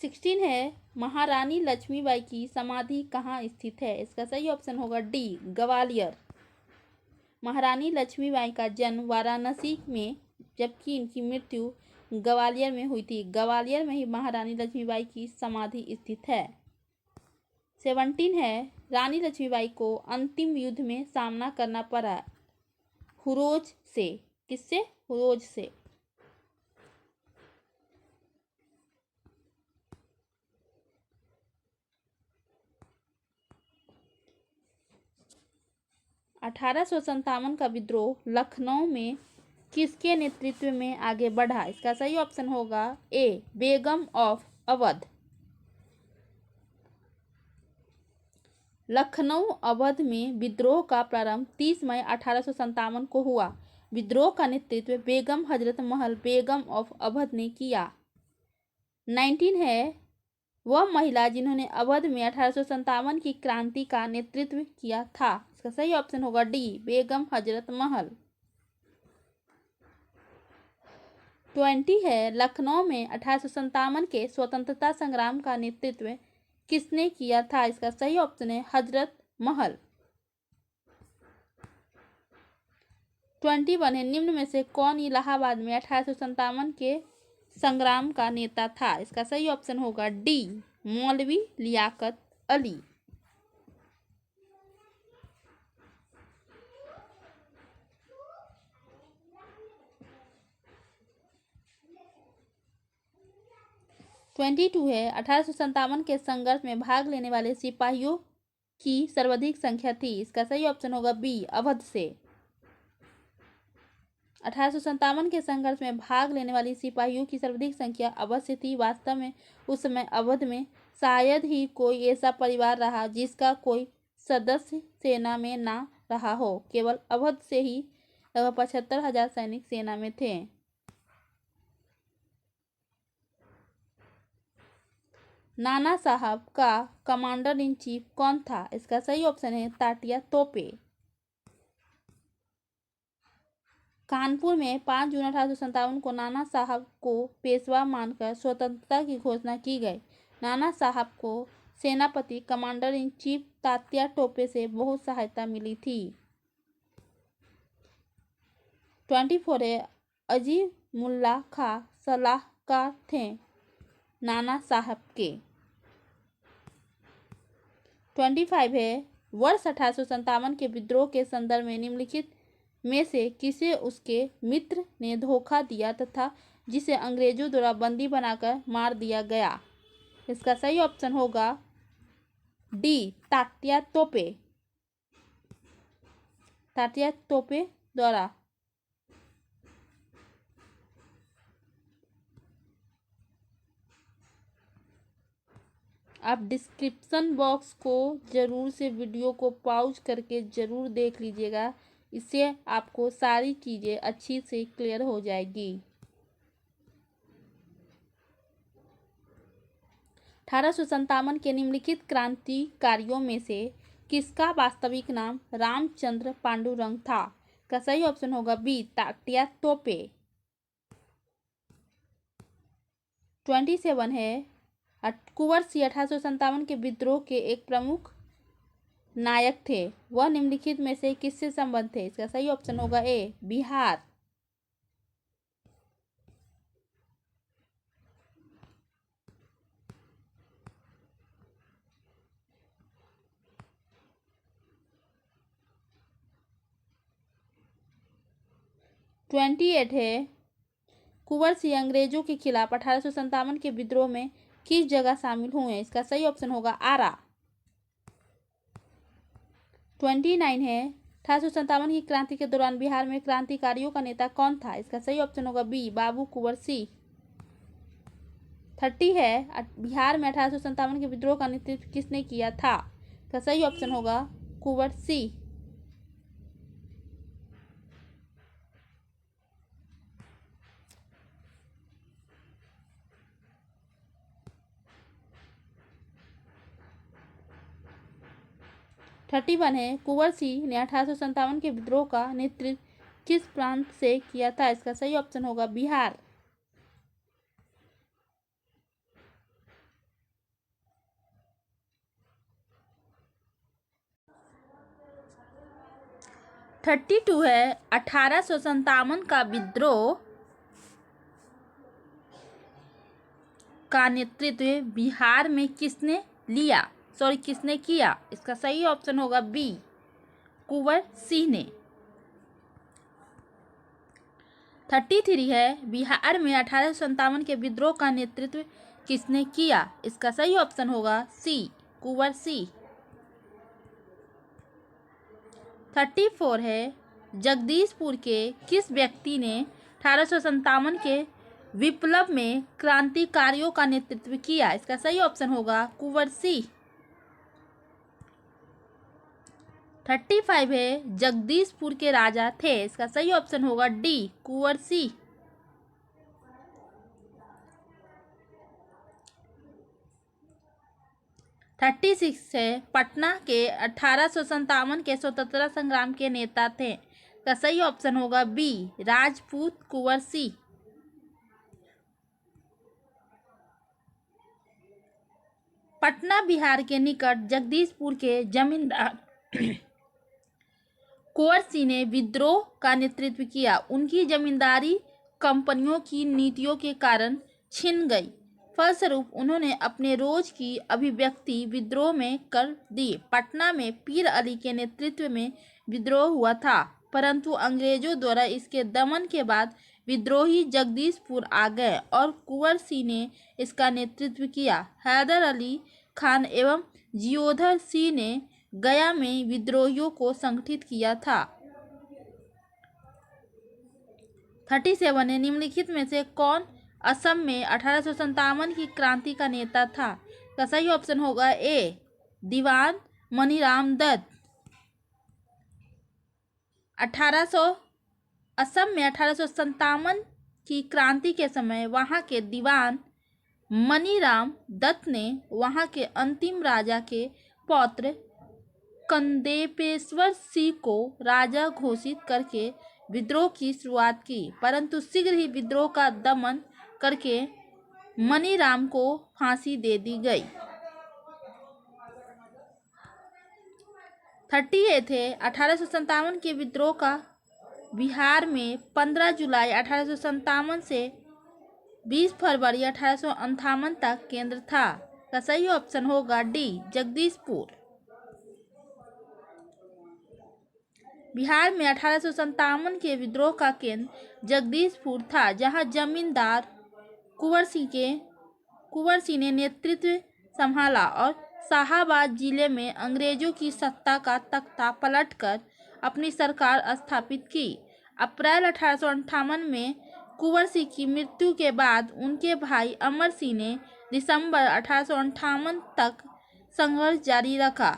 16 है महारानी लक्ष्मीबाई की समाधि कहाँ स्थित है। इसका सही ऑप्शन होगा डी ग्वालियर। महारानी लक्ष्मीबाई का जन्म वाराणसी में जबकि इनकी मृत्यु ग्वालियर में हुई थी। ग्वालियर में ही महारानी लक्ष्मीबाई की समाधि स्थित है। 17 है रानी लक्ष्मीबाई को अंतिम युद्ध में सामना करना पड़ा हुरोज से। किससे? हुरोज से। 1857 का विद्रोह लखनऊ में किसके नेतृत्व में आगे बढ़ा। इसका सही ऑप्शन होगा ए बेगम ऑफ अवध। लखनऊ अवध में विद्रोह का प्रारंभ 30 मई 1857 को हुआ। विद्रोह का नेतृत्व बेगम हजरत महल बेगम ऑफ अवध ने किया। 19 है वह महिला जिन्होंने अवध में 1857 की क्रांति का नेतृत्व किया था। इसका सही ऑप्शन होगा डी बेगम हजरत महल। 20 है लखनऊ में 1857 के स्वतंत्रता संग्राम का नेतृत्व किसने किया था। इसका सही ऑप्शन है हजरत महल। 21 है निम्न में से कौन इलाहाबाद में 1857 के संग्राम का नेता था? इसका सही ऑप्शन होगा डी, मौलवी लियाकत अली। ट्वेंटी टू है, 1857 के संघर्ष में भाग लेने वाले सिपाहियों की सर्वाधिक संख्या थी? इसका सही ऑप्शन होगा बी, अवध से। 1857 के संघर्ष में भाग लेने वाली सिपाहियों की सर्वाधिक संख्या अवध से थी। वास्तव में उस समय अवध में शायद ही कोई ऐसा परिवार रहा जिसका कोई सदस्य सेना में ना रहा हो। केवल अवध से ही लगभग 75,000 सैनिक सेना में थे। नाना साहब का कमांडर इन चीफ कौन था? इसका सही ऑप्शन है तात्या तोपे। कानपुर में 5 जून 1857 को नाना साहब को पेशवा मानकर स्वतंत्रता की घोषणा की गई। नाना साहब को सेनापति commander in chief Tatya Tope से बहुत सहायता मिली थी। 24 है, अजीमुल्ला खां सलाहकार थे नाना साहब के। 25 है, वर्ष 1857 के विद्रोह के संदर्भ में निम्नलिखित में से किसे उसके मित्र ने धोखा दिया तथा जिसे अंग्रेजों द्वारा बंदी बनाकर मार दिया गया? इसका सही ऑप्शन होगा डी, तात्या तोपे। तात्या तोपे द्वारा। आप डिस्क्रिप्शन बॉक्स को जरूर से वीडियो को पॉज करके जरूर देख लीजिएगा, इससे आपको सारी चीजें अच्छी से क्लियर हो जाएगी। 1857 के निम्नलिखित क्रांतिकारियों में से किसका वास्तविक नाम रामचंद्र पांडुरंग था? का सही ऑप्शन होगा बी, तात्या तोपे। 27 है, कुंवर सिंह 1857 के विद्रोह के एक प्रमुख नायक थे। वह निम्नलिखित में से किससे संबंध थे? इसका सही ऑप्शन होगा ए, बिहार। 28 है, कुंवर सिंह अंग्रेजों के खिलाफ 1857 के विद्रोह में किस जगह शामिल हुए? इसका सही ऑप्शन होगा आरा। 29 है, 1857 की क्रांति के दौरान बिहार में क्रांतिकारियों का नेता कौन था? इसका सही ऑप्शन होगा बी, बाबू कुंवर सिंह। 30 है, बिहार में 1857 के विद्रोह का नेतृत्व किसने किया था? इसका सही ऑप्शन होगा कुंवर सिंह। 31 है, कुंवर सिंह ने 1857 के विद्रोह का नेतृत्व किस प्रांत से किया था? इसका सही ऑप्शन होगा बिहार। 32 है, 1857 का विद्रोह का नेतृत्व बिहार में किसने किया? इसका सही ऑप्शन होगा बी, कुंवर सिंह ने। 33 है, बिहार में 1857 के विद्रोह का नेतृत्व किसने किया? इसका सही ऑप्शन होगा सी, कुंवर सिंह। 34 है, जगदीशपुर के किस व्यक्ति ने 1857 के विप्लव में क्रांतिकारियों का नेतृत्व किया? इसका सही ऑप्शन होगा कुंवर सिंह। 35 है, जगदीशपुर के राजा थे। इसका सही ऑप्शन होगा डी, कुंवर सिंह। 36 है, पटना के 1857 के स्वतंत्रता संग्राम के नेता थे। का सही ऑप्शन होगा बी, राजपूत कुंवर सिंह। 'पटना बिहार के निकट जगदीशपुर के जमींदार कुंवर सिंह ने विद्रोह का नेतृत्व किया। उनकी जमींदारी कंपनियों की नीतियों के कारण छिन गई। फलस्वरूप उन्होंने अपने रोज की अभिव्यक्ति विद्रोह में कर दी। पटना में पीर अली के नेतृत्व में विद्रोह हुआ था, परंतु अंग्रेजों द्वारा इसके दमन के बाद विद्रोही जगदीशपुर आ गए और कुंवर सिंह ने इसका नेतृत्व किया। हैदर अली खान एवं जियोधर सिंह ने गया में विद्रोहियों को संगठित किया था। 37 है, निम्नलिखित में से कौन असम में 1857 की क्रांति का नेता था? का सही ऑप्शन होगा ए दीवान मनीराम दत्त। 1800 असम में 1857 की क्रांति के समय वहां के दीवान मनीराम दत्त ने वहां के अंतिम राजा के पौत्र कंदेपेश्वर सिंह को राजा घोषित करके विद्रोह की शुरुआत की, परंतु शीघ्र ही विद्रोह का दमन करके मनीराम को फांसी दे दी गई। 38 थे, 1857 के विद्रोह का बिहार में 15 जुलाई 1857 से 20 फरवरी 1858 तक केंद्र था। का सही ऑप्शन होगा डी जगदीशपुर। बिहार में 1857 के विद्रोह का केंद्र जगदीशपुर था, जहां जमींदार कुंवर सिंह ने नेतृत्व संभाला और शाहाबाद जिले में अंग्रेजों की सत्ता का तख्ता पलटकर अपनी सरकार स्थापित की। अप्रैल 1858 में कुंवर सिंह की मृत्यु के बाद उनके भाई अमर सिंह ने दिसंबर 1858 तक संघर्ष जारी रखा।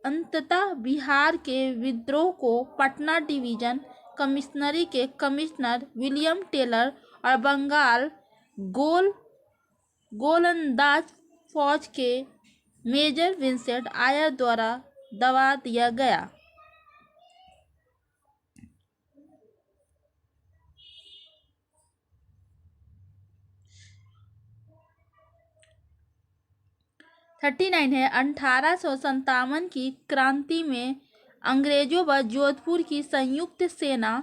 अंततः बिहार के विद्रोह को पटना डिवीजन कमिश्नरी के कमिश्नर विलियम टेलर और बंगाल गोलंदाज फौज के मेजर विंसेंट आयर द्वारा दबा दिया गया। है 1857 की क्रांति में अंग्रेजों व जोधपुर की संयुक्त सेना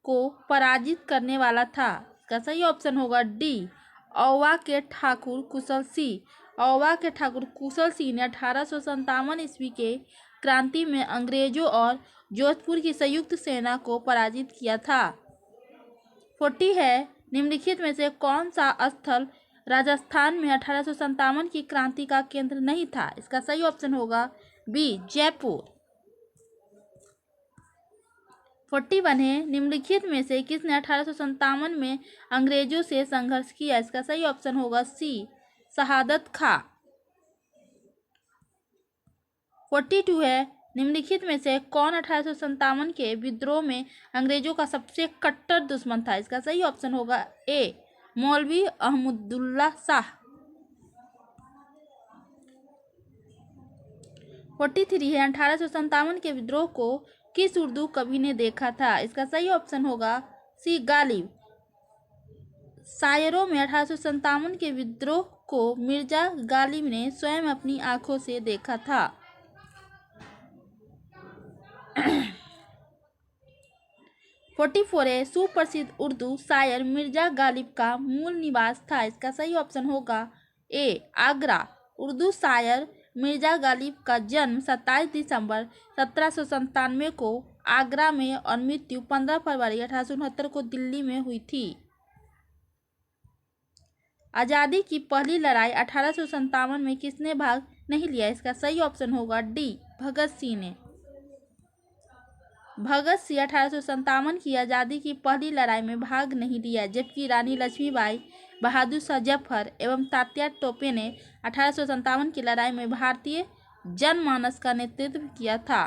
को पराजित करने वाला था। इसका सही ऑप्शन होगा डी औवा के ठाकुर कुशल सिंह। औवा के ठाकुर कुशल सिंह ने 1857 ईस्वी के क्रांति में अंग्रेजों और जोधपुर की संयुक्त सेना को पराजित किया था। 40 है, निम्नलिखित में से कौन सा स्थल राजस्थान में 1857 की क्रांति का केंद्र नहीं था? इसका सही ऑप्शन होगा बी जयपुर। 41 है, निम्नलिखित में से किसने 1857 में अंग्रेजों से संघर्ष किया? इसका सही ऑप्शन होगा सी शहादत खां। 42 है, निम्नलिखित में से कौन 1857 के विद्रोह में अंग्रेजों का सबसे कट्टर दुश्मन था? इसका सही ऑप्शन होगा ए मौलवी अहमदुल्ला शाह। 43 है, 1857 के विद्रोह को किस उर्दू कवि ने देखा था? इसका सही ऑप्शन होगा सी गालिब। शायरों में 1857 के विद्रोह को मिर्जा गालिब ने स्वयं अपनी आंखों से देखा था। 44 है, सुप्रसिद्ध उर्दू शायर मिर्जा गालिब का मूल निवास था। इसका सही ऑप्शन होगा ए आगरा। उर्दू शायर मिर्जा गालिब का जन्म 27 दिसंबर 1797 को आगरा में और मृत्यु 15 फरवरी 1869 को दिल्ली में हुई थी। आज़ादी की पहली लड़ाई 1857 में किसने भाग नहीं लिया? इसका सही ऑप्शन होगा डी भगत सिंह ने। भगत सिंह 1857 की आज़ादी की पहली लड़ाई में भाग नहीं लिया, जबकि रानी लक्ष्मीबाई, बहादुर शाह जफर एवं तात्या टोपे ने 1857 की लड़ाई में भारतीय जनमानस का नेतृत्व किया था।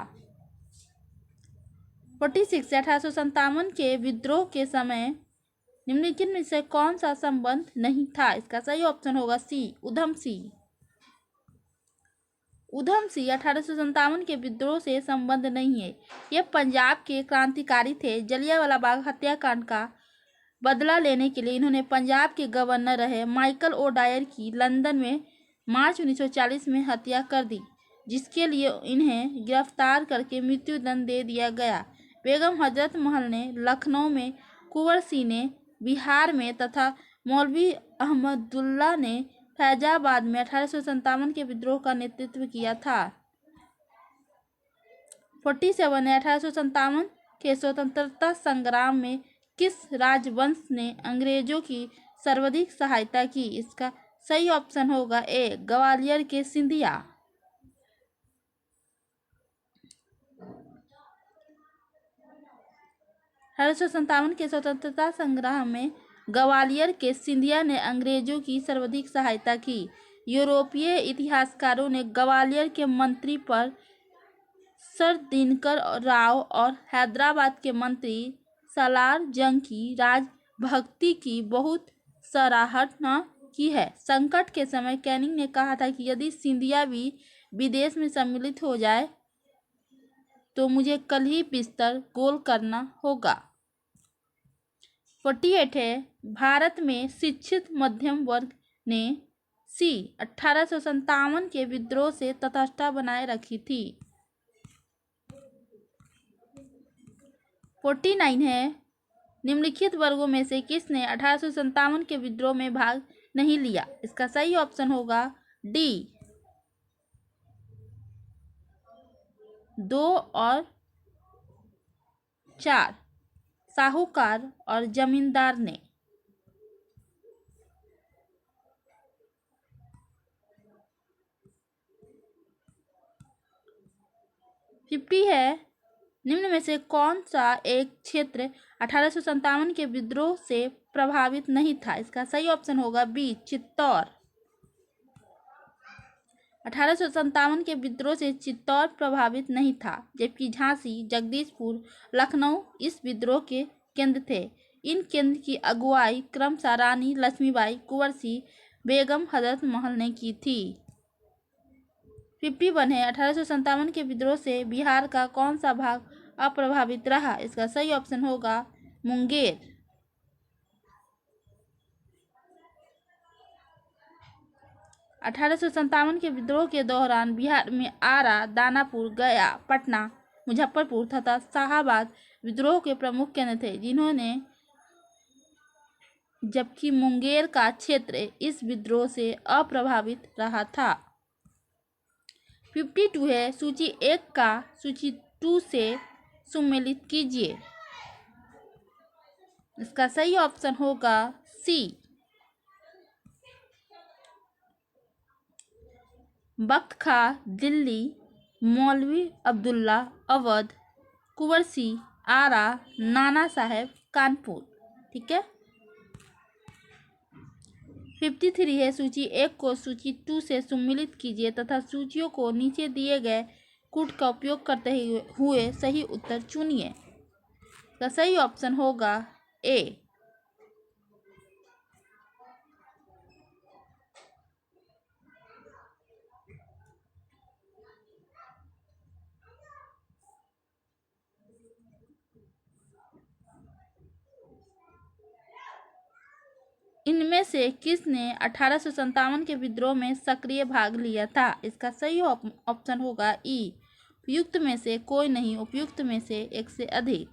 46 1857 के विद्रोह के समय निम्नलिखित में से कौन सा संबंध नहीं था? इसका सही ऑप्शन होगा सी उधम सिंह। उधम सिंह 1857 के विद्रोह से संबंध नहीं है। ये पंजाब के क्रांतिकारी थे। जलियांवाला बाग हत्याकांड का बदला लेने के लिए इन्होंने पंजाब के गवर्नर रहे माइकल ओ डायर की लंदन में मार्च 1940 में हत्या कर दी, जिसके लिए इन्हें गिरफ्तार करके मृत्युदंड दे दिया गया। बेगम हजरत महल ने लखनऊ में, कुंवर सिंह ने बिहार में तथा मौलवी अहमदुल्ला ने फैजाबाद में 1857 के विद्रोह का नेतृत्व किया था। 47 है 1857 के स्वतंत्रता संग्राम में किस राजवंश ने अंग्रेजों की सर्वाधिक सहायता की? इसका सही ऑप्शन होगा ए ग्वालियर के सिंधिया। 1857 के स्वतंत्रता संग्राम में ग्वालियर के सिंधिया ने अंग्रेजों की सर्वाधिक सहायता की। यूरोपीय इतिहासकारों ने ग्वालियर के मंत्री पर सर दिनकर राव और हैदराबाद के मंत्री सालार जंग की राजभक्ति की बहुत सराहना की है। संकट के समय कैनिंग ने कहा था कि यदि सिंधिया भी विदेश में सम्मिलित हो जाए तो मुझे कल ही बिस्तर गोल करना होगा। 48 है भारत में शिक्षित मध्यम वर्ग ने सी 1857 के विद्रोह से तटस्थता बनाए रखी थी। 49 है निम्नलिखित वर्गों में से किसने 1857 के विद्रोह में भाग नहीं लिया? इसका सही ऑप्शन होगा डी 2 और 4 साहूकार और जमींदार ने। 50 है निम्न में से कौन सा एक क्षेत्र 1857 के विद्रोह से प्रभावित नहीं था? इसका सही ऑप्शन होगा बी चित्तौड़। 1857 के विद्रोह से चित्तौड़ प्रभावित नहीं था, जबकि झांसी, जगदीशपुर, लखनऊ इस विद्रोह के केंद्र थे। इन केंद्र की अगुवाई क्रमशः रानी लक्ष्मीबाई, कुंवर सिंह, बेगम हजरत महल ने की थी। 51 है 1857 के विद्रोह से बिहार का कौन सा भाग अप्रभावित रहा? इसका सही ऑप्शन होगा मुंगेर। 1857 के विद्रोह के दौरान बिहार में आरा, दानापुर, गया, पटना, मुजफ्फरपुर तथा शाहाबाद विद्रोह के प्रमुख केंद्र थे, जबकि मुंगेर का क्षेत्र इस विद्रोह से अप्रभावित रहा था। 52 है सूची 1 का सूची 2 से सुमेलित कीजिए। इसका सही ऑप्शन होगा सी बख्त खां दिल्ली, मौलवी अब्दुल्ला अवध, कुंवर सिंह आरा, नाना साहेब कानपुर। ठीक है। 53 है सूची 1 को सूची 2 से सम्मिलित कीजिए तथा सूचियों को नीचे दिए गए कूट का उपयोग करते हुए सही उत्तर चुनिए। तो सही ऑप्शन होगा ए। इनमें से किसने 1857 के विद्रोह में सक्रिय भाग लिया था? इसका सही ऑप्शन होगा ई उपयुक्त में से कोई नहीं, उपयुक्त में से एक से अधिक।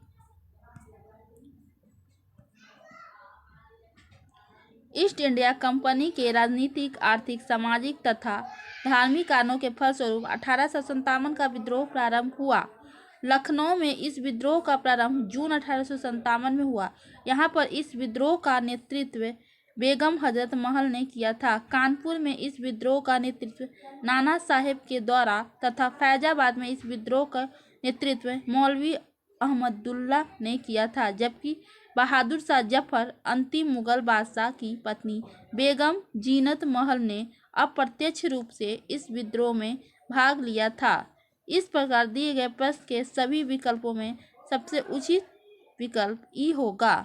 ईस्ट इंडिया कंपनी के राजनीतिक, आर्थिक, सामाजिक तथा धार्मिक कारणों के फलस्वरूप 1857 का विद्रोह प्रारंभ हुआ। लखनऊ में इस विद्रोह का प्रारंभ जून 1857 में हुआ। यहाँ पर इस विद्रोह का नेतृत्व बेगम हजरत महल ने किया था। कानपुर में इस विद्रोह का नेतृत्व नाना साहेब के द्वारा तथा फैजाबाद में इस विद्रोह का नेतृत्व मौलवी अहमदुल्ला ने किया था, जबकि बहादुर शाह जफर अंतिम मुगल बादशाह की पत्नी बेगम जीनत महल ने अप्रत्यक्ष रूप से इस विद्रोह में भाग लिया था। इस प्रकार दिए गए प्रश्न के सभी विकल्पों में सबसे उचित विकल्प ई होगा।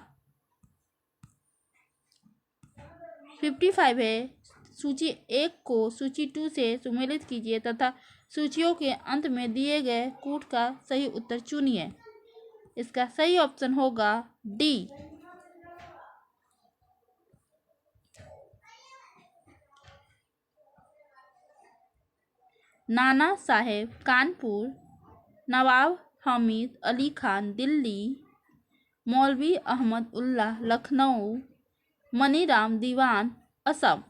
55 है सूची 1 को सूची 2 से सुमेलित कीजिए तथा सूचियों के अंत में दिए गए कूट का सही उत्तर चुनिए। इसका सही ऑप्शन होगा डी। नाना साहेब कानपुर, नवाब हामिद अली खान दिल्ली, मौलवी अहमद उल्लाह लखनऊ, मनीराम दीवान, असम।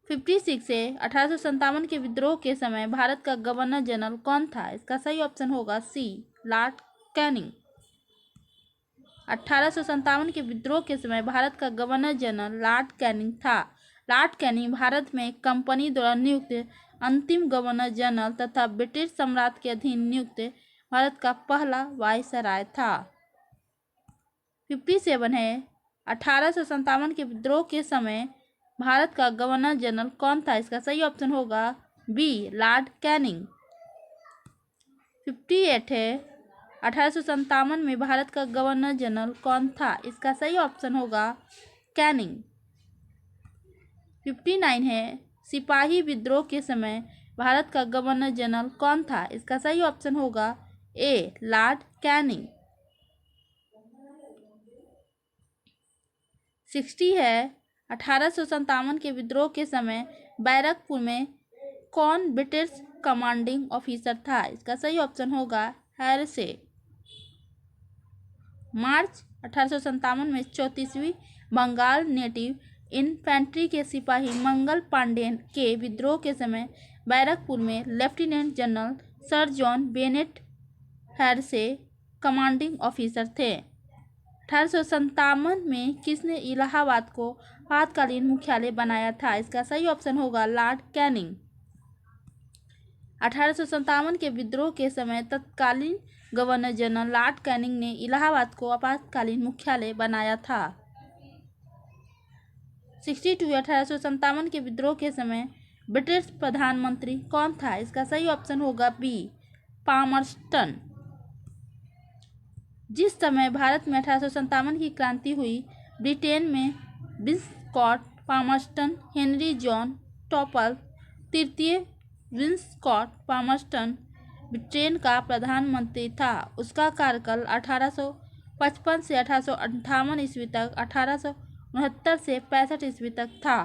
56 है, 1857 के विद्रोह के समय भारत का गवर्नर जनरल कौन था? इसका सही ऑप्शन होगा सी, लॉर्ड कैनिंग। 1857 के विद्रोह के समय भारत का गवर्नर जनरल लॉर्ड कैनिंग था। लॉर्ड कैनिंग भारत में कंपनी द्वारा नियुक्त अंतिम गवर्नर जनरल तथा ब्रिटिश सम्राट के अधीन नियुक्त भारत का पहला वायसराय था। 57 है, 1857 के विद्रोह के समय भारत का गवर्नर जनरल कौन था? इसका सही ऑप्शन होगा बी, लॉर्ड कैनिंग। 58 है, 1857 में भारत का गवर्नर जनरल कौन था? इसका सही ऑप्शन होगा कैनिंग। 59 है, सिपाही विद्रोह के समय भारत का गवर्नर जनरल कौन था? इसका सही ऑप्शन होगा ए, लॉर्ड कैनिंग। 60 है, 1857 के विद्रोह के समय बैरकपुर में कौन ब्रिटिश कमांडिंग ऑफिसर था? इसका सही ऑप्शन होगा हैरसे। मार्च 1857 में 34वीं बंगाल नेटिव इन्फेंट्री के सिपाही मंगल पांडे के विद्रोह के समय बैरकपुर में lieutenant general sir John Bennet Hearsey commanding officer थे। 1857 में किसने इलाहाबाद को आपातकालीन मुख्यालय बनाया था? इसका सही ऑप्शन होगा लॉर्ड कैनिंग। 1857 के विद्रोह के समय तत्कालीन गवर्नर जनरल लॉर्ड कैनिंग ने इलाहाबाद को आपातकालीन मुख्यालय बनाया था। 62 1857 के विद्रोह के समय ब्रिटिश प्रधानमंत्री कौन था? इसका सही ऑप्शन होगा बी, पामर्स्टन। जिस समय भारत में 1857 की क्रांति हुई, ब्रिटेन में विंस्कॉट पामर्स्टन, हेनरी जॉन टॉपर तृतीय विंस्कॉट पामर्स्टन ब्रिटेन का प्रधानमंत्री था। उसका कार्यकाल 1855 से 1858 ईस्वी तक, 1869 से 65 ईस्वी तक था।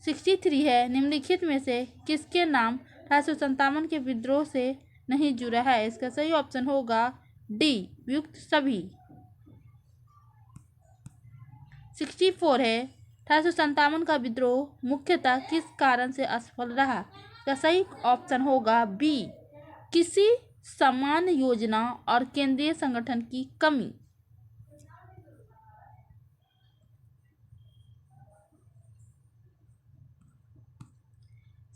63 है, निम्नलिखित में से किसके नाम 1857 के विद्रोह से नहीं जुड़ा है? इसका सही ऑप्शन होगा डी, युक्त सभी। 64 है, 1857 का विद्रोह मुख्यतः किस कारण से असफल रहा? इसका सही ऑप्शन होगा बी, किसी समान योजना और केंद्रीय संगठन की कमी।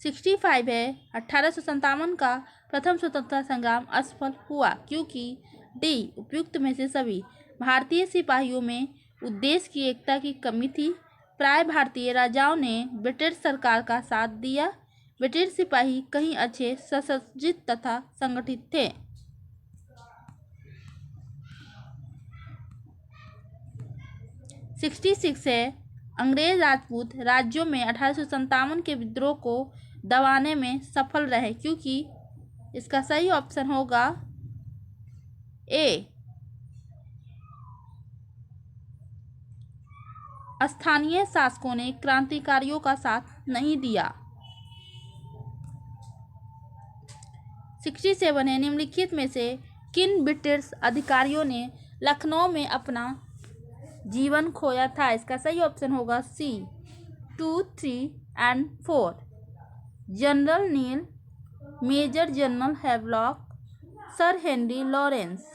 65 है, 1857 का प्रथम स्वतंत्रता संग्राम असफल हुआ क्योंकि डी, उपयुक्त में से सभी। भारतीय सिपाहियों में उद्देश्य की एकता की कमी थी। प्राय भारतीय राजाओं ने ब्रिटिश सरकार का साथ दिया। ब्रिटिश सिपाही कहीं अच्छे सुसज्जित तथा संगठित थे। 66 है, अंग्रेज राजपूत राज्यों में 1857 के विद्रोह को दबाने में सफल रहे क्योंकि इसका सही ऑप्शन होगा ए, स्थानीय शासकों ने क्रांतिकारियों का साथ नहीं दिया। 67 है, निम्नलिखित में से किन ब्रिटिश अधिकारियों ने लखनऊ में अपना जीवन खोया था? इसका सही ऑप्शन होगा C, 2, 3 and 4। General Neill, major general Havelock, sir Henry Lawrence.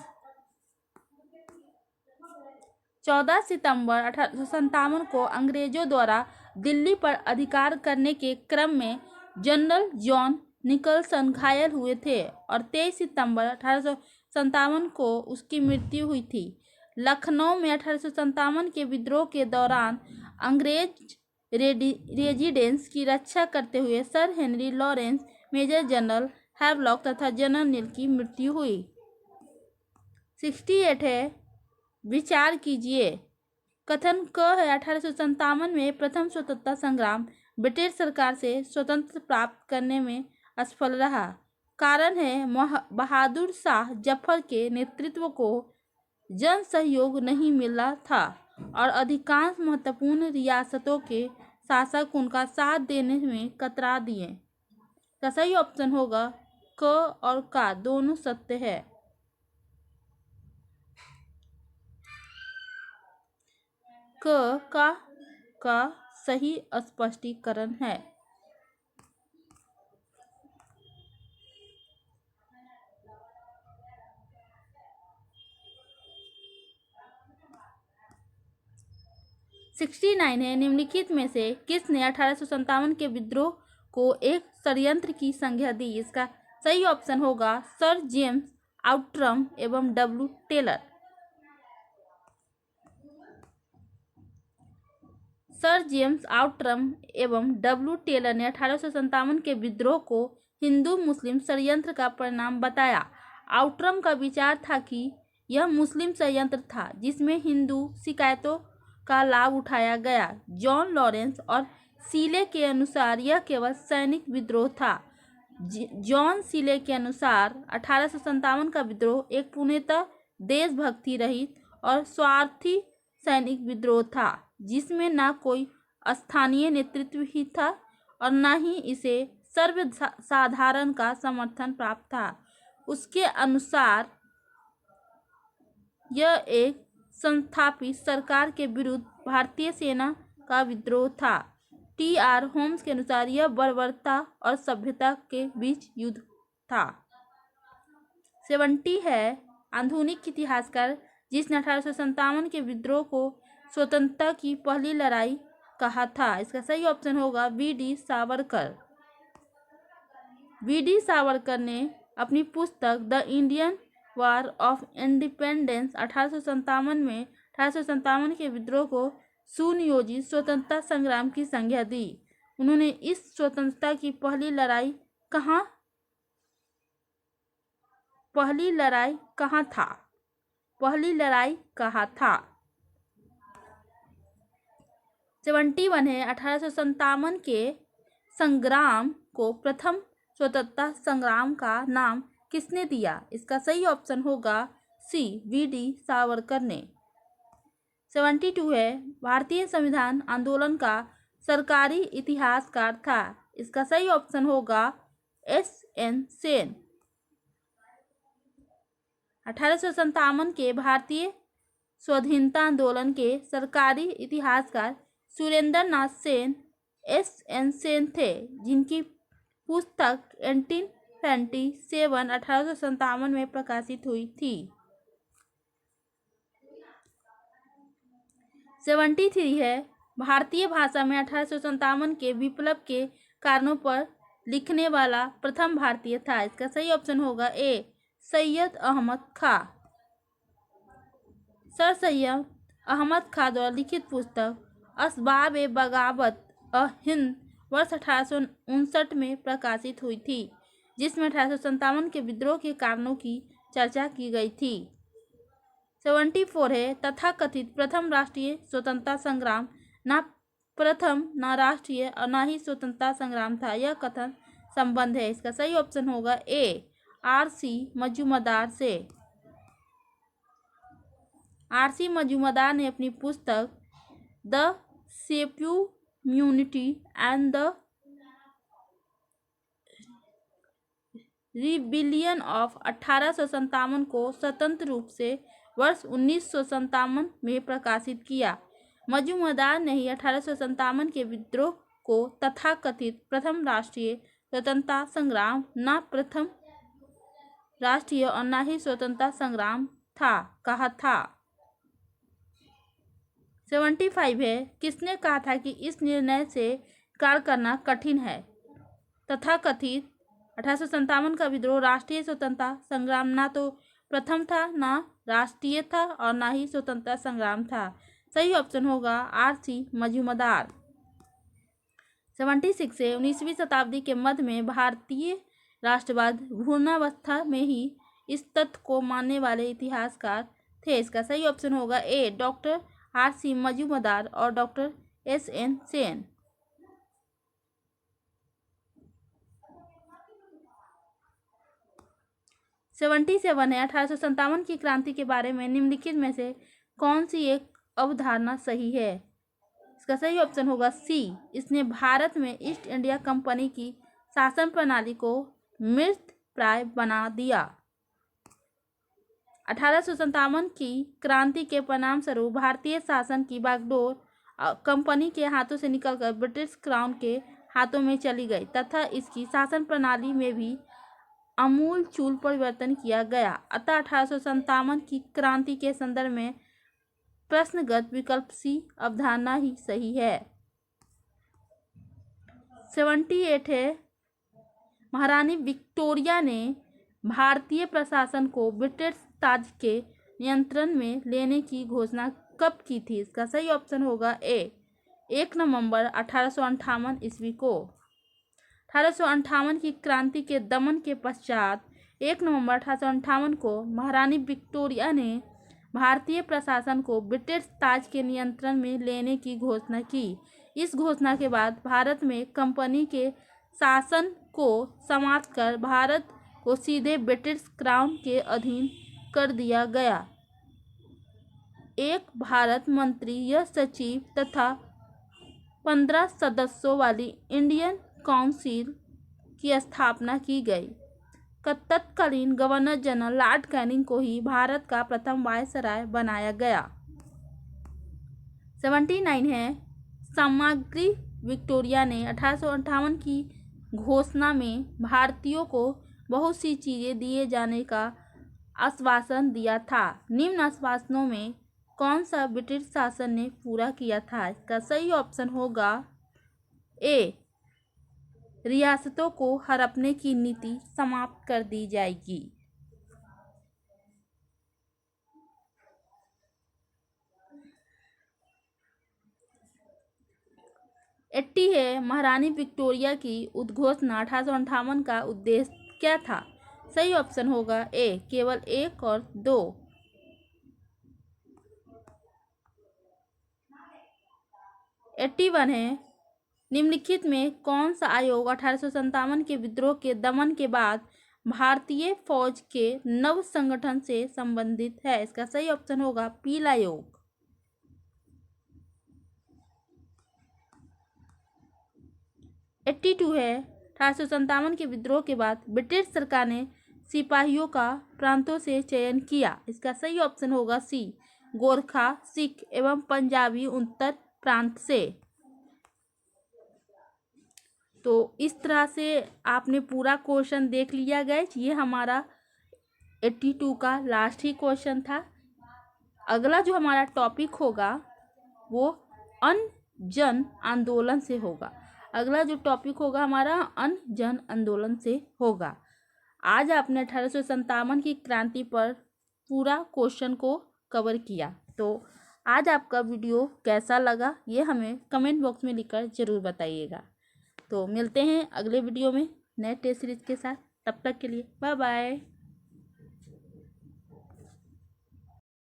14 सितंबर 1857 को अंग्रेजों द्वारा दिल्ली पर अधिकार करने के क्रम में जनरल जॉन निकलसन घायल हुए थे और 23 सितंबर 1857 को उसकी मृत्यु हुई थी। लखनऊ में 1857 के विद्रोह के दौरान अंग्रेज रेजिडेंस की रक्षा करते हुए sir Henry Lawrence, major general Havelock तथा जनरल नील की मृत्यु हुई। 68 है, विचार कीजिए। कथन क है 1857 में प्रथम स्वतंत्रता संग्राम ब्रिटिश सरकार से स्वतंत्र प्राप्त करने में असफल रहा। कारण है बहादुर शाह जफर के नेतृत्व को जन सहयोग नहीं मिला था और अधिकांश महत्वपूर्ण रियासतों के शासक उनका साथ देने में कतरा दिए। का सही ऑप्शन होगा क और का दोनों सत्य है। का सही स्पष्टीकरण है। सिक्सटी नाइन है, निम्नलिखित में से किसने 1857 के विद्रोह को एक षड्यंत्र की संज्ञा दी? इसका सही ऑप्शन होगा सर जेम्स आउट्रम एवं W Taylor. Sir James Outram एवं डब्ल्यू टेलर ने 1857 के विद्रोह को हिंदू मुस्लिम षड्यंत्र का परिणाम बताया। आउट्रम का विचार था कि यह मुस्लिम षड्यंत्र था जिसमें हिंदू शिकायतों का लाभ उठाया गया। जॉन लॉरेंस और सीले के अनुसार यह केवल सैनिक विद्रोह था। जॉन सीले के अनुसार 1857 का विद्रोह एक पूर्णतः देशभक्ति रहित और स्वार्थी सैनिक विद्रोह था जिसमें न कोई स्थानीय नेतृत्व ही था और न ही इसे सर्वसाधारण का समर्थन प्राप्त था। उसके अनुसार यह एक संस्थापित सरकार के विरुद्ध भारतीय सेना का विद्रोह था। टी.आर. होम्स के अनुसार यह बर्बरता और सभ्यता के बीच युद्ध था। 70 है, आधुनिक इतिहासकार जिसने 1857 के विद्रोह को स्वतंत्रता की पहली लड़ाई कहा था। इसका सही ऑप्शन होगा वी.डी. सावरकर। वी.डी. सावरकर ने अपनी पुस्तक the Indian war of independence 1857 में 1857 के विद्रोह को सुनियोजित स्वतंत्रता संग्राम की संज्ञा दी। उन्होंने इस स्वतंत्रता की पहली लड़ाई कहाँ था? 71 है, 1857 के संग्राम को प्रथम स्वतंत्रता संग्राम का नाम किसने दिया? इसका सही ऑप्शन होगा सी, वी.डी. सावरकर ने। 72 है, भारतीय संविधान आंदोलन का सरकारी इतिहासकार था। इसका सही ऑप्शन होगा एस.एन. सेन। 1857 के भारतीय स्वाधीनता आंदोलन के सरकारी इतिहासकार सुरेंद्र नाथ सेन एस.एन. सेन थे, जिनकी पुस्तक 1857 में प्रकाशित हुई थी। 73 है, भारतीय भाषा में 1857 के विप्लव के कारणों पर लिखने वाला प्रथम भारतीय था। इसका सही ऑप्शन होगा ए, सैयद अहमद खां। सर सैयद अहमद खां द्वारा लिखित पुस्तक असबाब बगावत अ हिंद वर्ष 1859 में प्रकाशित हुई थी, जिसमें 1857 के विद्रोह के कारणों की चर्चा की गई थी। 74 है, तथाकथित प्रथम राष्ट्रीय स्वतंत्रता संग्राम न प्रथम न राष्ट्रीय और न ही स्वतंत्रता संग्राम था। यह कथन संबंध है। इसका सही ऑप्शन होगा ए, आर.सी. मजूमदार से। आर.सी. मजूमदार ने अपनी पुस्तक the sepoy mutiny and the rebellion of 1857 को स्वतंत्र रूप से वर्ष 1957 में प्रकाशित किया। मजूमदार ने ही 1857 के विद्रोह को तथाकथित प्रथम राष्ट्रीय स्वतंत्रता संग्राम न प्रथम राष्ट्रीय और न ही स्वतंत्रता संग्राम कहा था। 75 है, किसने कहा था कि इस निर्णय से कार्य करना कठिन है? तथाकथित 1857 का विद्रोह राष्ट्रीय स्वतंत्रता संग्राम न तो प्रथम था, न राष्ट्रीय था और न ही स्वतंत्रता संग्राम था। सही ऑप्शन होगा आर.सी. मजूमदार। 76 से 19वीं शताब्दी के मध्य में भारतीय राष्ट्रवाद भ्रूणावस्था में ही इस तथ्य को मानने वाले इतिहासकार थे। इसका सही ऑप्शन होगा ए, डॉक्टर आर.सी. मजूमदार और डॉक्टर एस.एन. सेन। 77 है, 1857 की क्रांति के बारे में निम्नलिखित में से कौन सी एक अवधारणा सही है? इसका सही ऑप्शन होगा सी, इसने भारत में ईस्ट इंडिया कंपनी की शासन प्रणाली को मृतप्राय बना दिया। 1857 की क्रांति के परिणाम स्वरूप भारतीय शासन की बागडोर कंपनी के हाथों से निकलकर ब्रिटिश क्राउन के हाथों में चली गई तथा इसकी शासन प्रणाली में भी आमूलचूल परिवर्तन किया गया। अतः 1857 की क्रांति के संदर्भ में प्रश्नगत विकल्प सी अवधारणा ही सही है। 78 है, महारानी विक्टोरिया ने भारतीय प्रशासन को ब्रिटिश ताज के नियंत्रण में लेने की घोषणा कब की थी? इसका सही ऑप्शन होगा ए 1 नवंबर 1858 ईस्वी को। 1858 की क्रांति के दमन के पश्चात 1 नवंबर 1858 को महारानी विक्टोरिया ने भारतीय प्रशासन को ब्रिटिश ताज के नियंत्रण में लेने की घोषणा की। इस घोषणा के बाद भारत में कंपनी के शासन को समाप्त कर भारत को सीधे ब्रिटिश क्राउन के अधीन कर दिया गया। एक भारत मंत्री या सचिव तथा 15 सदस्यों वाली इंडियन काउंसिल की स्थापना की गई। तत्कालीन गवर्नर जनरल लॉर्ड कैनिंग को ही भारत का प्रथम वायसराय बनाया गया। 79 है, सामग्री विक्टोरिया ने 1858 की घोषणा में भारतीयों को बहुत सी चीजें दिए जाने का आश्वासन दिया था। निम्न आश्वासनों में कौन सा ब्रिटिश शासन ने पूरा किया था? इसका सही ऑप्शन होगा ए रियासतों को हड़पने की नीति समाप्त कर दी जाएगी। 80 है, महारानी विक्टोरिया की उद्घोषणा 1858 का उद्देश्य क्या था? सही ऑप्शन होगा ए केवल 1 और 2। 81 है, निम्नलिखित में कौन सा आयोग 1857 के विद्रोह के दमन के बाद भारतीय फौज के नव संगठन से संबंधित है? इसका सही ऑप्शन होगा पीला आयोग। 82 है, 1857 के विद्रोह के बाद ब्रिटिश सरकार ने सिपाहियों का प्रांतों से चयन किया। इसका सही ऑप्शन होगा सी गोरखा, सिख एवं पंजाबी उत्तर प्रांत से। तो इस तरह से आपने पूरा क्वेश्चन देख लिया गाइस। ये हमारा 82 का लास्ट ही क्वेश्चन था। अगला जो हमारा टॉपिक होगा वो अन्य जन आंदोलन से होगा। अगला जो टॉपिक होगा हमारा अन्य जन आंदोलन से होगा। आज आपने 1857 की क्रांति पर पूरा क्वेश्चन को कवर किया। तो आज आपका वीडियो कैसा लगा ये हमें कमेंट बॉक्स में लिखकर ज़रूर बताइएगा। तो मिलते हैं अगले वीडियो में नए टेस्ट सीरीज के साथ। तब तक के लिए बाय बाय।